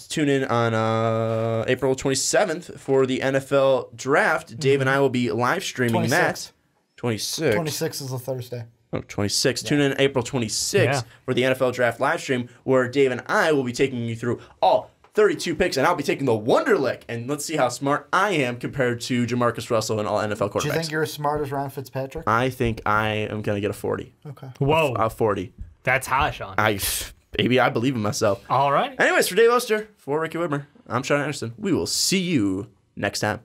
tune in on April 27th for the NFL draft. Dave and I will be live streaming 26th. that. 26. 26 is a Thursday. Oh, 26. Tune in April 26th for the NFL draft live stream, where Dave and I will be taking you through all 32 picks, and I'll be taking the Wonderlick. And let's see how smart I am compared to Jamarcus Russell and all NFL quarterbacks. Do you think you're as smart as Ryan Fitzpatrick? I think I am going to get a 40. Okay. Whoa. A 40. That's high, Sean. Baby, I believe in myself. All right. Anyways, for Dave Oster, for Ricky Widmer, I'm Sean Anderson. We will see you next time.